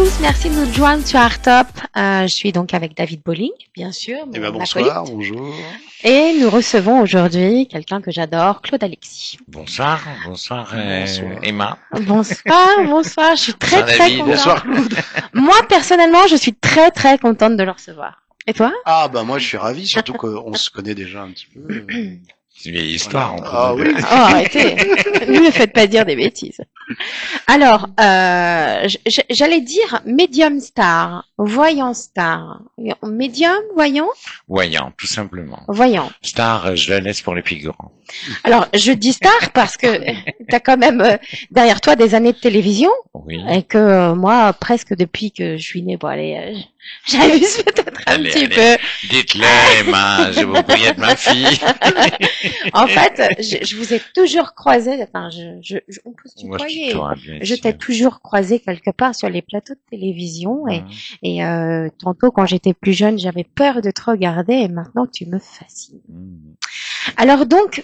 tous, merci de nous joindre sur Artop. Je suis donc avec David Bolling, bien sûr. Eh ben mon bonsoir, acolyte. bonjour. Et nous recevons aujourd'hui quelqu'un que j'adore, Claude Alexis. Bonsoir, bonsoir, Bonsoir. Emma. Bonsoir, je suis très Bonsoir, très David. contente. Bonsoir Claude. Moi, personnellement, je suis très très contente de le recevoir. Et toi? Ah bah moi je suis ravi, surtout qu'on se connaît déjà un petit peu. C'est une vieille histoire, Voilà. entre Ah nous oui. deux. Oh, arrêtez. Ne me faites pas dire des bêtises. Alors, j'allais dire médium star, voyant star. Médium, voyant? Voyant, tout simplement. Voyant. Star, je la laisse pour les figurants. Alors, je dis star parce que t'as quand même derrière toi des années de télévision Oui. et que moi, presque depuis que je suis née, bon allez, j'abuse peut-être un Allez, petit allez. peu. Dites-le, Emma, je vous prie de ma fille. En fait, je vous ai toujours croisé, enfin, on peut se Moi, je tutoyer. tutoie, bien Je sûr. t'ai toujours croisé quelque part sur les plateaux de télévision Hum. et tantôt quand j'étais plus jeune, j'avais peur de te regarder et maintenant tu me fascines. Hum. Alors donc,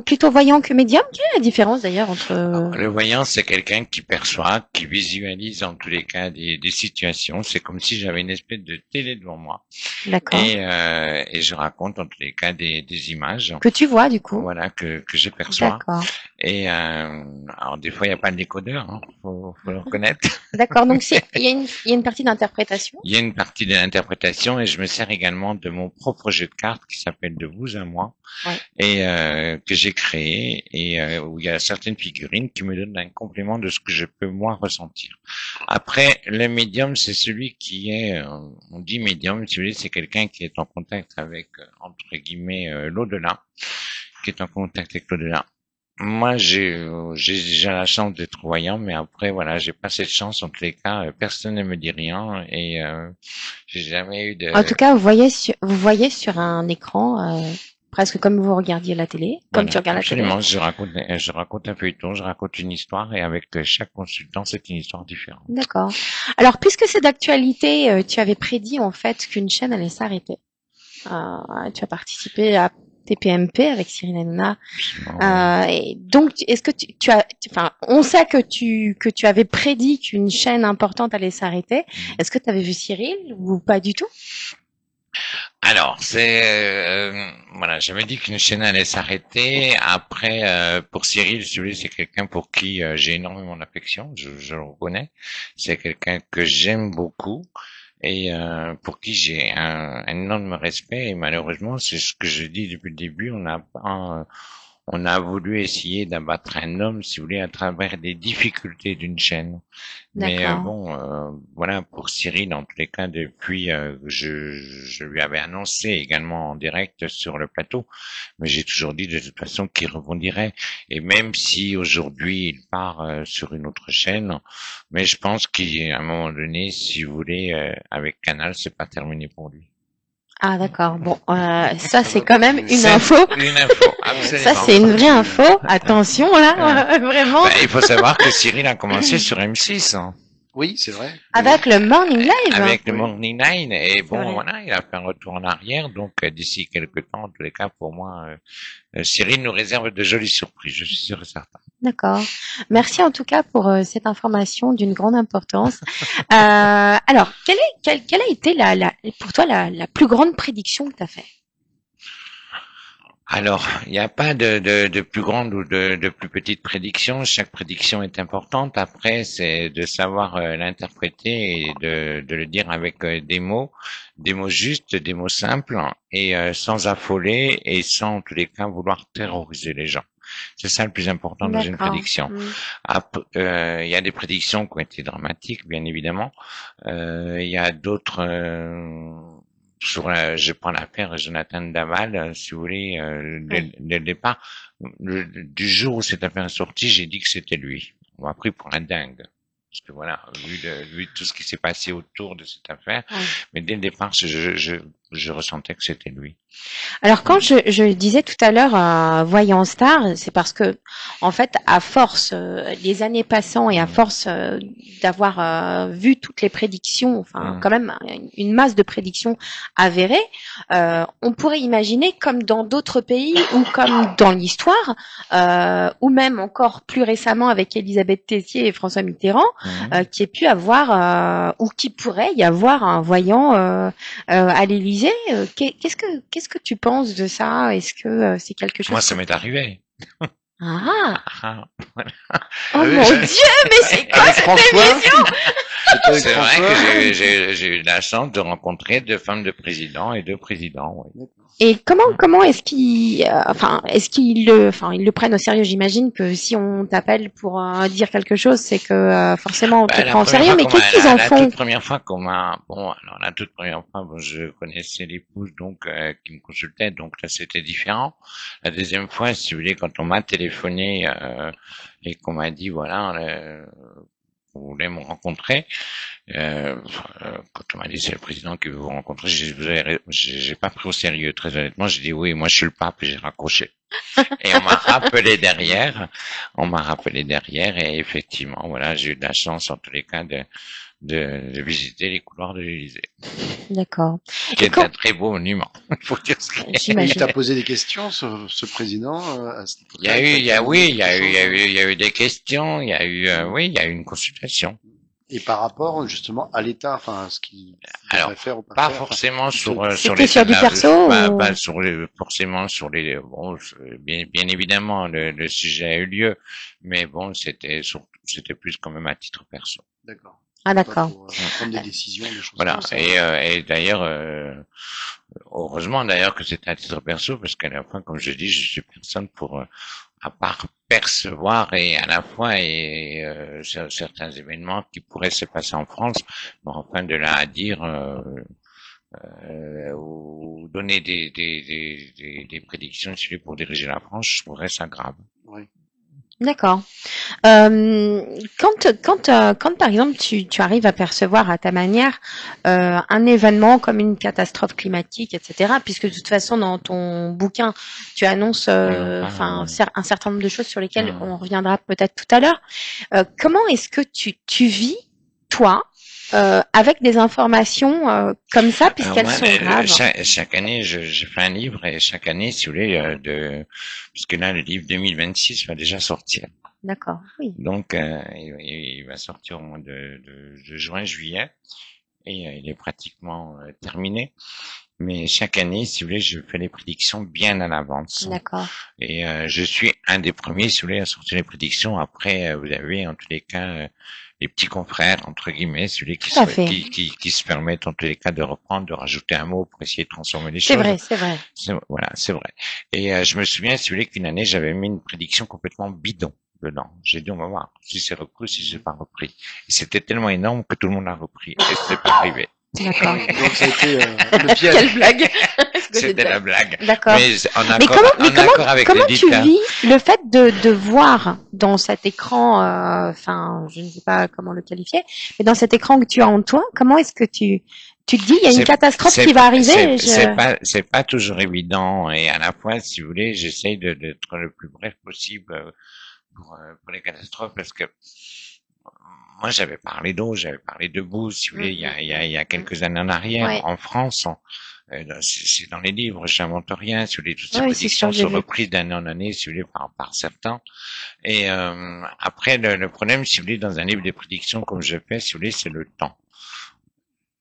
plutôt voyant que médium, quelle est la différence d'ailleurs entre... Le voyant, c'est quelqu'un qui perçoit, qui visualise en tous les cas des situations. C'est comme si j'avais une espèce de télé devant moi. D'accord. Et je raconte en tous les cas des images. Que tu vois du coup. Voilà, que je perçois. D'accord. Et alors des fois il n'y a pas de décodeur, hein, faut le reconnaître. D'accord. Donc il y a une partie d'interprétation. Il y a une partie de l'interprétation et je me sers également de mon propre jeu de cartes qui s'appelle De vous à moi Ouais. et que j'ai créé et où il y a certaines figurines qui me donnent un complément de ce que je peux moi ressentir. Après, le médium, c'est celui qui est, on dit médium, si vous voulez, c'est quelqu'un qui est en contact avec entre guillemets l'au-delà, qui est en contact avec l'au-delà. Moi, j'ai déjà la chance d'être voyant, mais après, voilà, j'ai pas cette chance. En tous les cas, personne ne me dit rien et j'ai jamais eu de. En tout cas, vous voyez sur un écran presque comme vous regardiez la télé, comme Voilà, tu regardes absolument. la télé. Je raconte un feuilleton, je raconte une histoire et avec chaque consultant, c'est une histoire différente. D'accord. Alors, puisque c'est d'actualité, tu avais prédit en fait qu'une chaîne allait s'arrêter. Tu as participé à TPMP avec Cyril Hanouna. Et donc, est-ce que on sait que tu avais prédit qu'une chaîne importante allait s'arrêter. Est-ce que tu avais vu Cyril ou pas du tout? Alors, voilà, j'avais dit qu'une chaîne allait s'arrêter. Après, pour Cyril, si vous voulez, c'est quelqu'un pour qui j'ai énormément d'affection, je le reconnais. C'est quelqu'un que j'aime beaucoup et pour qui j'ai un énorme respect. Et malheureusement, c'est ce que je dis depuis le début, on a voulu essayer d'abattre un homme, si vous voulez, à travers des difficultés d'une chaîne. Mais voilà, pour Cyril, dans tous les cas, depuis, je lui avais annoncé également en direct sur le plateau, mais j'ai toujours dit de toute façon qu'il rebondirait. Et même si aujourd'hui il part sur une autre chaîne, mais je pense qu'à un moment donné, si vous voulez, avec Canal, c'est pas terminé pour lui. Ah d'accord. Bon, ça c'est quand même une info. Une info, absolument. Ça c'est une vraie info. Attention là, vraiment. Il faut savoir que Cyril a commencé sur M6. Hein. Oui, c'est vrai. Avec le Morning Live. Avec le Morning Nine. Et bon, vrai. voilà, il a fait un retour en arrière. Donc, d'ici quelques temps, en tous les cas, pour moi, Cyril nous réserve de jolies surprises. Je suis sûr et certain. D'accord. Merci en tout cas pour cette information d'une grande importance. Alors, quelle a été pour toi la plus grande prédiction que tu as faite? Alors, il n'y a pas de plus grande ou de plus petite prédiction. Chaque prédiction est importante. Après, c'est de savoir l'interpréter et de le dire avec des mots justes, des mots simples et sans affoler et sans, en tous les cas, vouloir terroriser les gens. C'est ça le plus important dans une prédiction. Il y a des prédictions qui ont été dramatiques, bien évidemment. Il y a d'autres... je prends l'affaire Jonathan Daval, si vous voulez, dès le départ, du jour où cette affaire est sortie, j'ai dit que c'était lui. On m'a pris pour un dingue. Parce que voilà, vu tout ce qui s'est passé autour de cette affaire, mais dès le départ, je ressentais que c'était lui. Alors quand je disais tout à l'heure voyant star, c'est parce que en fait à force les années passant et à force d'avoir vu toutes les prédictions, enfin quand même une masse de prédictions avérées, on pourrait imaginer comme dans d'autres pays ou comme dans l'histoire ou même encore plus récemment avec Elisabeth Tessier et François Mitterrand, qui ait pu avoir ou qui pourrait y avoir un voyant à l'Élysée. Qu'est-ce que tu penses de ça? Est-ce que c'est quelque chose Moi, ça m'est arrivé. Ah, Voilà. oh oui, mon Dieu, mais c'est quoi Avec cette François, émission? c'était avec C'est vrai François. que j'ai eu la chance de rencontrer 2 femmes de présidents et 2 présidents, oui. Et comment est-ce qu'ils ils le prennent au sérieux? J'imagine que si on t'appelle pour dire quelque chose, c'est que forcément on te Bah, prend au sérieux. Mais qu'est-ce qu'ils en la font? toute première fois qu'on m'a, bon, alors la toute première fois, bon, je connaissais l'épouse donc qui me consultait, donc là c'était différent. La deuxième fois, si vous voulez, quand on m'a téléphoné et qu'on m'a dit voilà, vous voulez me rencontrer, quand on m'a dit c'est le président qui veut vous rencontrer, j'ai pas pris au sérieux, très honnêtement. J'ai dit oui, moi je suis le pape et j'ai raccroché. Et on m'a rappelé derrière et effectivement, voilà, j'ai eu de la chance en tous les cas de visiter les couloirs de l'Élysée. D'accord. Qui est un très beau monument. Il faut dire ce qu'il y a. Il J'imagine. t'a posé des questions, ce président, à cette Il y a eu, il y a eu des questions, il y a eu, oui, il y a eu une consultation. Et par rapport, justement, à l'État, enfin, ce qu'il devrait faire ou pas faire. forcément Enfin, sur C'était sur du perso pas sur les, forcément sur les, bon, bien évidemment, le sujet a eu lieu, mais bon, c'était plus quand même à titre perso. D'accord. Ah d'accord. Pour prendre des décisions, des choses Voilà. comme ça. Et d'ailleurs, heureusement d'ailleurs que c'était à titre perso, parce qu'à la fin, comme je dis, je suis personne pour, à part percevoir et à la fois et certains événements qui pourraient se passer en France, mais enfin de là à dire ou donner des prédictions si tu veux, pour diriger la France, je trouverais ça grave. Oui. D'accord. Quand par exemple tu arrives à percevoir à ta manière un événement comme une catastrophe climatique, etc., puisque de toute façon dans ton bouquin tu annonces un certain nombre de choses sur lesquelles on reviendra peut-être tout à l'heure. Comment est-ce que tu vis toi avec des informations comme ça, puisqu'elles sont graves? Chaque année, je fais un livre et chaque année, si vous voulez, puisque là, le livre 2026 va déjà sortir. D'accord, oui. Donc, il va sortir au mois de juin, juillet, et il est pratiquement terminé. Mais chaque année, si vous voulez, je fais les prédictions bien à l'avance. D'accord. Et je suis un des premiers, si vous voulez, à sortir les prédictions. Après, vous avez en tous les cas les petits confrères, entre guillemets, celui qui se permettent en tous les cas de reprendre, de rajouter un mot pour essayer de transformer les choses. C'est vrai. Voilà, c'est vrai. Et je me souviens, si vous voulez, qu'une année, j'avais mis une prédiction complètement bidon dedans. J'ai dit, on va voir si c'est repris, si c'est pas repris. Et c'était tellement énorme que tout le monde l'a repris. Et c'est pas arrivé. D'accord. Donc ça a été le piège. Quelle blague. C'était la blague. D'accord. Mais comment tu vis le fait de voir dans cet écran, enfin, je ne sais pas comment le qualifier, mais dans cet écran que tu as en toi, comment est-ce que tu te dis, il y a une catastrophe qui va arriver? C'est pas toujours évident, et à la fois, si vous voulez, j'essaye d'être le plus bref possible pour les catastrophes, parce que moi, j'avais parlé d'eau, j'avais parlé de boue, si vous voulez, il y a quelques années en arrière, en France. C'est dans les livres, j'invente rien, si vous voulez, toutes ces prédictions sont reprises d'année en année, si vous voulez, par certains. Et après, le problème, si vous voulez, dans un livre de prédictions comme je fais, si vous voulez, c'est le temps.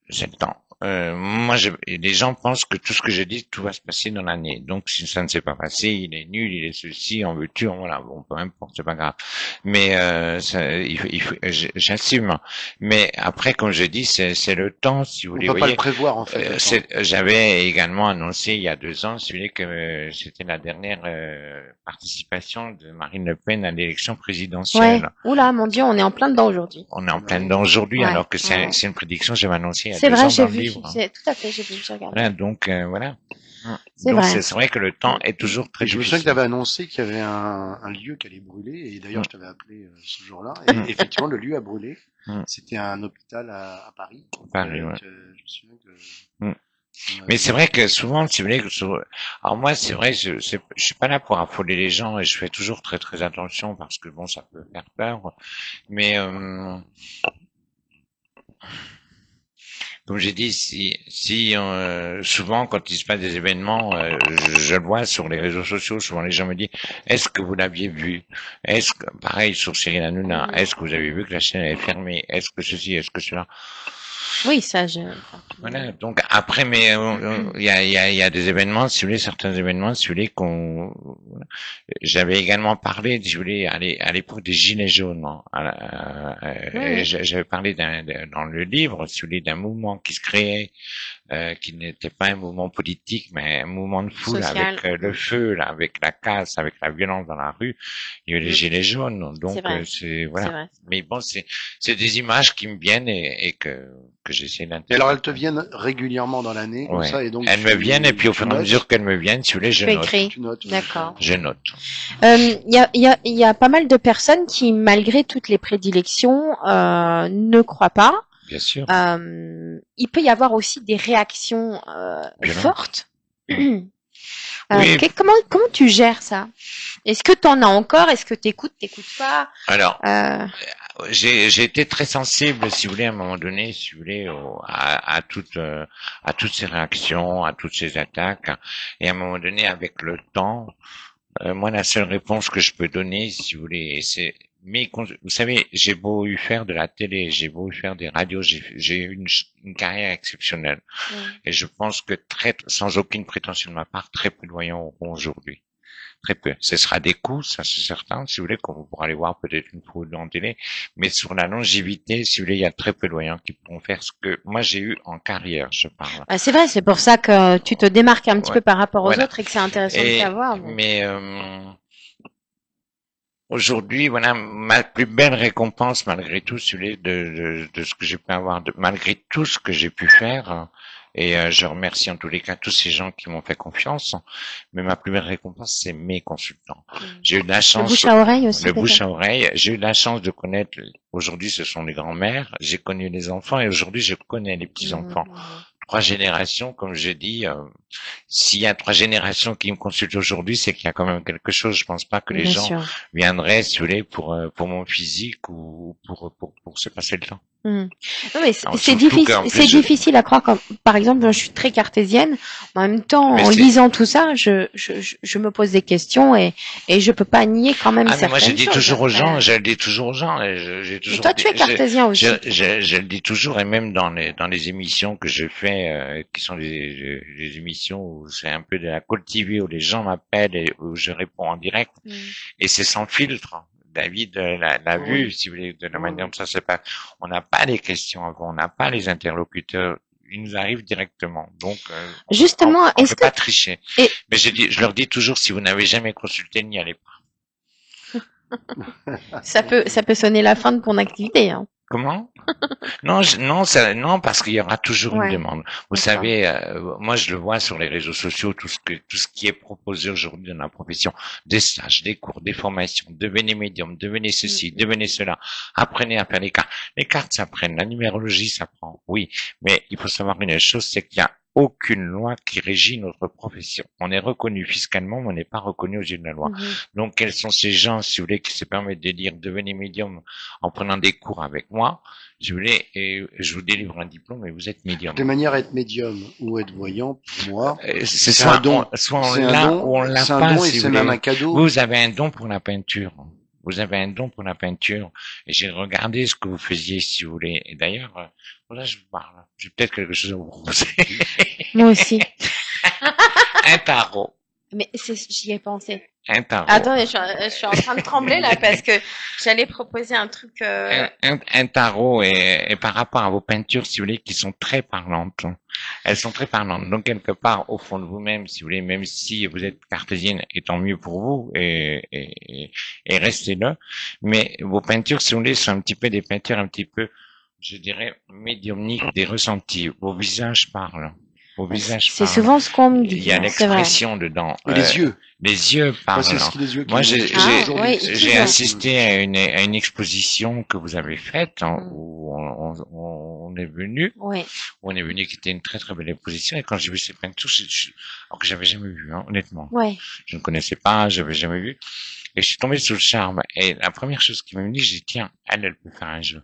C'est le temps. Moi, les gens pensent que tout ce que je dis, tout va se passer dans l'année. Donc, si ça ne s'est pas passé, il est nul, il est ceci, en veux-tu, voilà, bon, peu importe, c'est pas grave. Mais j'assume. Mais après, comme je dis, c'est le temps, si vous voulez. On peut pas le prévoir, en fait. J'avais également annoncé il y a 2 ans, si vous voulez, que c'était la dernière participation de Marine Le Pen à l'élection présidentielle. Ouais. Oula, mon Dieu, on est en plein dedans aujourd'hui. On est en plein dedans aujourd'hui, alors que c'est une prédiction que j'avais annoncée il y a 2 ans. C'est vrai, j'ai vu. Tout à fait, j'ai regardé. Voilà, donc voilà. Donc c'est vrai que le temps est toujours très difficile. Je me souviens que tu avais annoncé qu'il y avait un lieu qui allait brûler, et d'ailleurs je t'avais appelé ce jour-là, et effectivement le lieu a brûlé. C'était un hôpital à Paris. Paris, ouais. Je me souviens que Mais c'est vrai que souvent, si vous voulez, alors moi, c'est vrai, je suis pas là pour affoler les gens et je fais toujours très très attention parce que bon, ça peut faire peur. Mais comme j'ai dit, si souvent quand il se passe des événements, je le vois sur les réseaux sociaux, souvent les gens me disent, est-ce que vous l'aviez vu? Est-ce que, pareil sur Cyril Hanouna, est-ce que vous avez vu que la chaîne est fermée? Est-ce que ceci, est-ce que cela? Oui, ça, Voilà. Donc après, mais il y a des événements, si vous voulez, certains événements, si vous voulez, j'avais également parlé, si vous voulez, à l'époque des Gilets jaunes. Hein. J'avais parlé dans le livre, si vous voulez, d'un mouvement qui se créait, qui n'était pas un mouvement politique, mais un mouvement de foule social. avec le feu, là, avec la casse, avec la violence dans la rue. Il y a eu les Gilets jaunes, donc c'est voilà. Vrai. Mais bon, c'est des images qui me viennent et que j'essaie d'intégrer. Alors elles te viennent régulièrement dans l'année, comme ça, et donc elles me viennent et puis au fur et à mesure qu'elles me viennent, si vous voulez, je note. Tu notes. D'accord. Je note. Il y a pas mal de personnes qui, malgré toutes les prédilections, ne croient pas. Bien sûr. Il peut y avoir aussi des réactions fortes. Oui. Comment tu gères ça? Est-ce que t'en as encore? Est-ce que t'écoutes pas? Alors, j'ai été très sensible, si vous voulez, à un moment donné, si vous voulez, à toutes ces réactions, à toutes ces attaques, et à un moment donné, avec le temps, moi, la seule réponse que je peux donner, si vous voulez, c'est vous savez, j'ai beau eu faire de la télé, j'ai beau eu faire des radios, j'ai eu une carrière exceptionnelle. Et je pense que sans aucune prétention de ma part, très peu de voyants auront aujourd'hui. Très peu. Ce sera des coups, ça c'est certain, si vous voulez, qu'on pourra aller voir peut-être une fois en télé. Mais sur la longévité, si vous voulez, il y a très peu de voyants qui pourront faire ce que moi j'ai eu en carrière, je parle. Ah, c'est vrai, c'est pour ça que tu te démarques un petit peu par rapport aux autres et que c'est intéressant de savoir. Donc. Mais aujourd'hui, voilà, ma plus belle récompense, malgré tout, celui de ce que j'ai pu avoir, malgré tout ce que j'ai pu faire, et je remercie en tous les cas tous ces gens qui m'ont fait confiance, mais ma plus belle récompense, c'est mes consultants. J'ai eu de la chance. Le bouche à oreille aussi. Le bouche à oreille. J'ai eu de la chance de connaître, aujourd'hui, ce sont les grands-mères, j'ai connu les enfants, et aujourd'hui, je connais les petits-enfants. 3 générations, comme je dis, s'il y a 3 générations qui me consultent aujourd'hui, c'est qu'il y a quand même quelque chose. Je pense pas que les gens viendraient, si vous voulez, pour mon physique ou pour se passer le temps. Non mais c'est difficile à croire. Par exemple, je suis très cartésienne. En même temps, en lisant tout ça, je me pose des questions et je peux pas nier quand même certaines choses. Moi, je dis toujours aux gens, j'ai toujours. Toi, tu es cartésien aussi. Je le dis toujours, et même dans les émissions que je fais, qui sont les émissions où c'est un peu de la Call TV, où les gens m'appellent et où je réponds en direct, et c'est sans filtre. David l'a vu, si vous voulez, de la manière dont ça se passe. On n'a pas les questions avant, on n'a pas les interlocuteurs. Ils nous arrivent directement. Donc, justement, on ne peut pas tricher. Mais je leur dis toujours, si vous n'avez jamais consulté, n'y allez pas. Ça peut sonner la fin de ton activité, hein. Comment? Non, parce qu'il y aura toujours une demande. Vous savez, moi je le vois sur les réseaux sociaux, tout ce qui est proposé aujourd'hui dans la profession, des stages, des cours, des formations, devenez médium, devenez ceci, devenez cela, apprenez à faire les cartes. Les cartes s'apprennent, la numérologie s'apprend, oui, mais il faut savoir une chose, c'est qu'il y a aucune loi qui régit notre profession. On est reconnu fiscalement, mais on n'est pas reconnu aux yeux de la loi. Donc, quels sont ces gens, si vous voulez, qui se permettent de dire devenez médium en prenant des cours avec moi, je vous délivre un diplôme et vous êtes médium. De manière à être médium ou être voyant, pour moi, c'est un don. Soit on l'a ou on l'a pas. C'est un don et c'est même un cadeau. Vous avez un don pour la peinture. Vous avez un don pour la peinture. Et j'ai regardé ce que vous faisiez, si vous voulez. Et d'ailleurs, voilà, je vous parle. J'ai peut-être quelque chose à vous proposer. Moi aussi. Un tarot. Mais j'y ai pensé. Un tarot. Attendez, je suis en train de trembler là parce que j'allais proposer un truc. Un tarot et par rapport à vos peintures, si vous voulez, qui sont très parlantes. Elles sont très parlantes. Donc quelque part, au fond de vous-même, si vous voulez, même si vous êtes cartésienne, et tant mieux pour vous, et restez là. Mais vos peintures, si vous voulez, sont un petit peu des peintures un petit peu, je dirais, médiumniques, des ressentis. Vos visages parlent. Au visage C'est parle. souvent ce qu'on me dit. Il y a C'est vrai. l'expression dedans. Et les yeux. Les yeux parlent. C'est ce qui les yeux qui Moi, oui, j'ai assisté à une exposition que vous avez faite, où on est venu. Oui. On est venu, qui était une très très belle exposition, et quand j'ai vu ces peintures, alors que j'avais jamais vu, hein, honnêtement. Ouais. Je ne connaissais pas, j'avais jamais vu. Et je suis tombé sous le charme. Et la première chose qui m'a dit, j'ai dit, tiens, elle peut faire un jeu.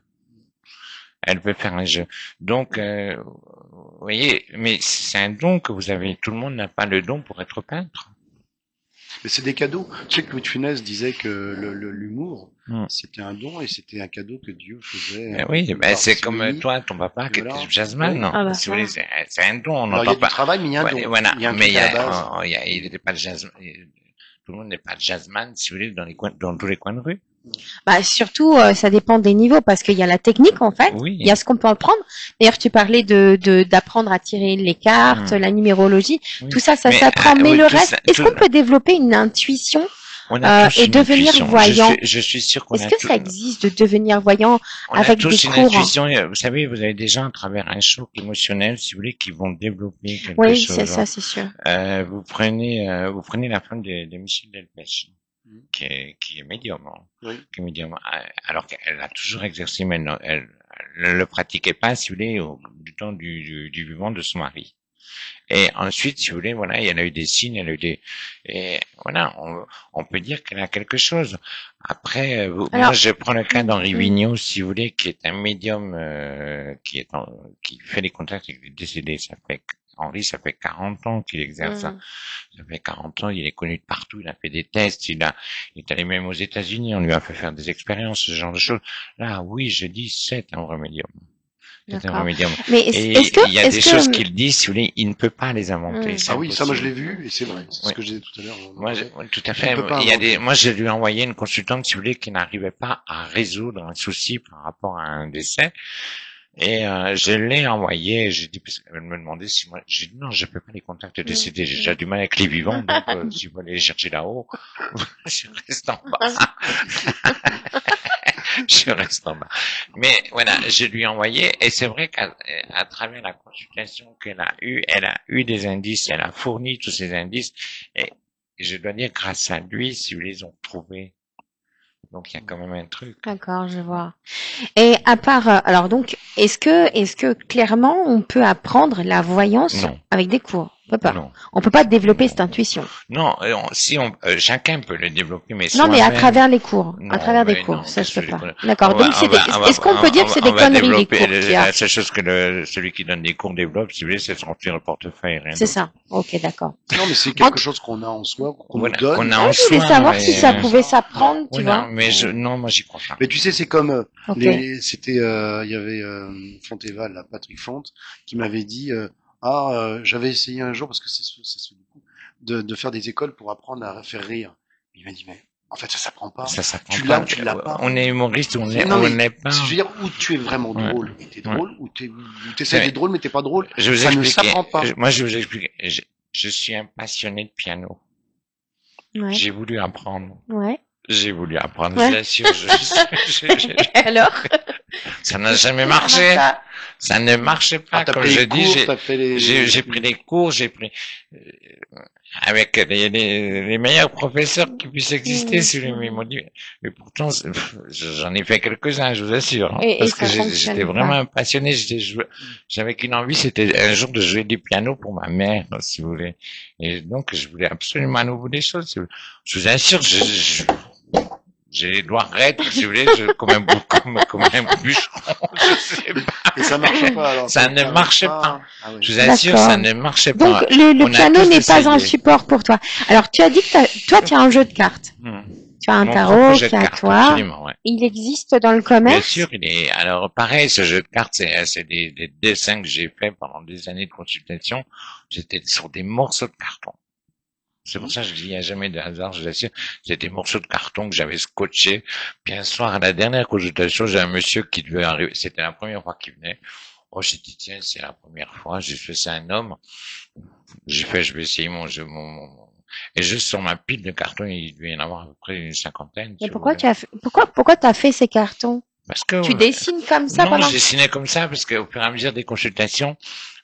Elle peut faire un jeu. Donc, vous voyez, mais c'est un don que vous avez. Tout le monde n'a pas le don pour être peintre. Mais c'est des cadeaux. Tu sais que Louis de Funès disait que l'humour, c'était un don et c'était un cadeau que Dieu faisait. Oui, c'est comme toi, ton papa, qui était jazzman. Oui. Ah bah, si vous voulez, c'est un don. On Alors, il y a n'entend du pas. travail, mais il y a un don. Voilà. Il y a un Mais truc à la base. il n'était pas jazzman. Tout le monde n'est pas jazzman, si vous voulez, dans tous les coins de rue. Bah surtout, ça dépend des niveaux parce qu'il y a la technique en fait. Oui. Il y a ce qu'on peut apprendre. D'ailleurs, tu parlais d'apprendre à tirer les cartes, la numérologie, tout ça, ça s'apprend. Mais le reste, est-ce qu'on peut développer une intuition et devenir voyant? Je suis sûr qu'on a. Est-ce que ça existe de devenir voyant avec des cours? Intuition. Vous savez, vous avez des gens à travers un choc émotionnel, si vous voulez, qui vont développer quelque chose. Oui, c'est ça, c'est sûr. Vous prenez la femme de Michel Delpech, qui est médium, oui. Qui est médium, alors qu'elle a toujours exercé, mais non, elle ne le pratiquait pas, si vous voulez, du temps du vivant de son mari. Et ensuite, si vous voulez, voilà, elle a eu des signes, et voilà, on peut dire qu'elle a quelque chose. Après, moi, je prends le cas d'Henri Vigneault, si vous voulez, qui est un médium, qui fait des contacts avec les décédés. Henri, ça fait 40 ans qu'il exerce ça. Ça fait 40 ans, il est connu de partout, il a fait des tests, il est allé même aux États-Unis, on lui a fait faire des expériences, ce genre de choses. Là, oui, je dis, c'est un vrai médium. C'est un vrai médium. Mais il y a des choses qu'il dit, si vous voulez, il ne peut pas les inventer. Ah oui, ça, moi, je l'ai vu, et c'est vrai. C'est ce que je disais tout à l'heure. Moi, tout à fait. Moi, je lui ai envoyé une consultante, si vous voulez, qui n'arrivait pas à résoudre un souci par rapport à un décès. Et je l'ai envoyé, j'ai dit, parce qu'elle me demandait si moi, j'ai dit non, je peux pas les contacts décédés, j'ai déjà du mal avec les vivants, donc si vous allez les chercher là-haut, je reste en bas. Je reste en bas. Mais voilà, je lui ai envoyé, et c'est vrai qu'à travers la consultation qu'elle a eue, elle a eu des indices, elle a fourni tous ces indices, et je dois dire, grâce à lui, si vous les ont trouvés. Donc, il y a quand même un truc. D'accord, je vois. Et à part, alors donc, est-ce que clairement on peut apprendre la voyance avec des cours? On peut pas. Non. On peut pas développer cette intuition. Non, chacun peut le développer, mais non, mais à travers les cours, ça se peut pas. D'accord. Donc est-ce qu'on peut dire que c'est des conneries les cours qu'il y a? La seule chose que celui qui donne des cours développe, si vous voulez, c'est remplir le portefeuille. C'est ça. Ok, d'accord. Non, mais c'est quelque chose qu'on a en soi, qu'on nous donne. Qu'on a en soi. Je voulais savoir si ça pouvait s'apprendre, tu vois. Mais non, moi j'y crois pas. Mais tu sais, c'est comme il y avait Fontéval, là, Patrick Font, qui m'avait dit j'avais essayé un jour parce que ça se fait beaucoup de faire des écoles pour apprendre à faire rire. Il m'a dit mais en fait ça s'apprend pas. Ça s'apprend tu pas. l'as ou tu l'as pas. On est humoriste ou on n'est pas. Je veux dire où tu es vraiment drôle et t'es drôle ou t'essaies d'être drôle mais t'es pas drôle. Ça ne s'apprend pas. Moi je vais vous expliquer. Je suis un passionné de piano. Ouais. J'ai voulu apprendre. Ouais. J'ai voulu apprendre, je l'assure. Alors? Ça n'a jamais marché. Ça ne marchait pas. Comme je dis, j'ai pris des cours, avec les meilleurs professeurs qui puissent exister sur les modules. Mais pourtant, j'en ai fait quelques-uns, je vous assure. Parce que j'étais vraiment passionné. J'avais qu'une envie, c'était un jour de jouer du piano pour ma mère, si vous voulez. Et donc, je voulais absolument à nouveau des choses. Je vous assure, j'ai les doigts raides, si vous voulez, comme un bûcheron, je sais pas. Et ça marche pas, alors. Ça ne marchait pas. Ah oui. Je vous assure, ça ne marchait pas. Donc, le piano n'est pas un support pour toi. Alors, tu as dit que toi, tu as un jeu de cartes. Tu as un tarot qui est à toi. Ouais. Il existe dans le commerce? Bien sûr, alors, pareil, ce jeu de cartes, c'est des dessins que j'ai fait pendant des années de consultation. J'étais sur des morceaux de carton. C'est pour ça que je dis, il n'y a jamais de hasard, je l'assure. C'était des morceaux de carton que j'avais scotché. Puis un soir, à la dernière consultation, j'ai un monsieur qui devait arriver. C'était la première fois qu'il venait. Oh, j'ai dit, tiens, c'est la première fois. J'ai fait, c'est un homme. J'ai fait, je vais essayer mon jeu, et juste sur ma pile de cartons, il devait y en avoir à peu près une cinquantaine. Mais pourquoi t'as fait ces cartons? Parce que Tu dessines comme ça non, pendant... je dessinais comme ça parce qu'au fur et à mesure des consultations,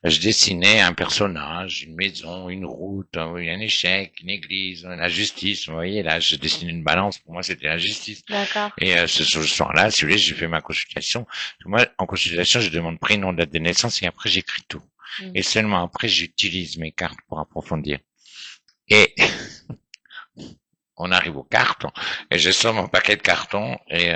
je dessinais un personnage, une maison, une route, un échec, une église, la justice. Vous voyez, là, je dessinais une balance. Pour moi, c'était la justice. D'accord. Et ce soir-là, si vous voulez, j'ai fait ma consultation. Moi, en consultation, je demande prénom, date de naissance et après, j'écris tout. Et seulement après, j'utilise mes cartes pour approfondir. Et on arrive aux cartes et je sors mon paquet de cartons et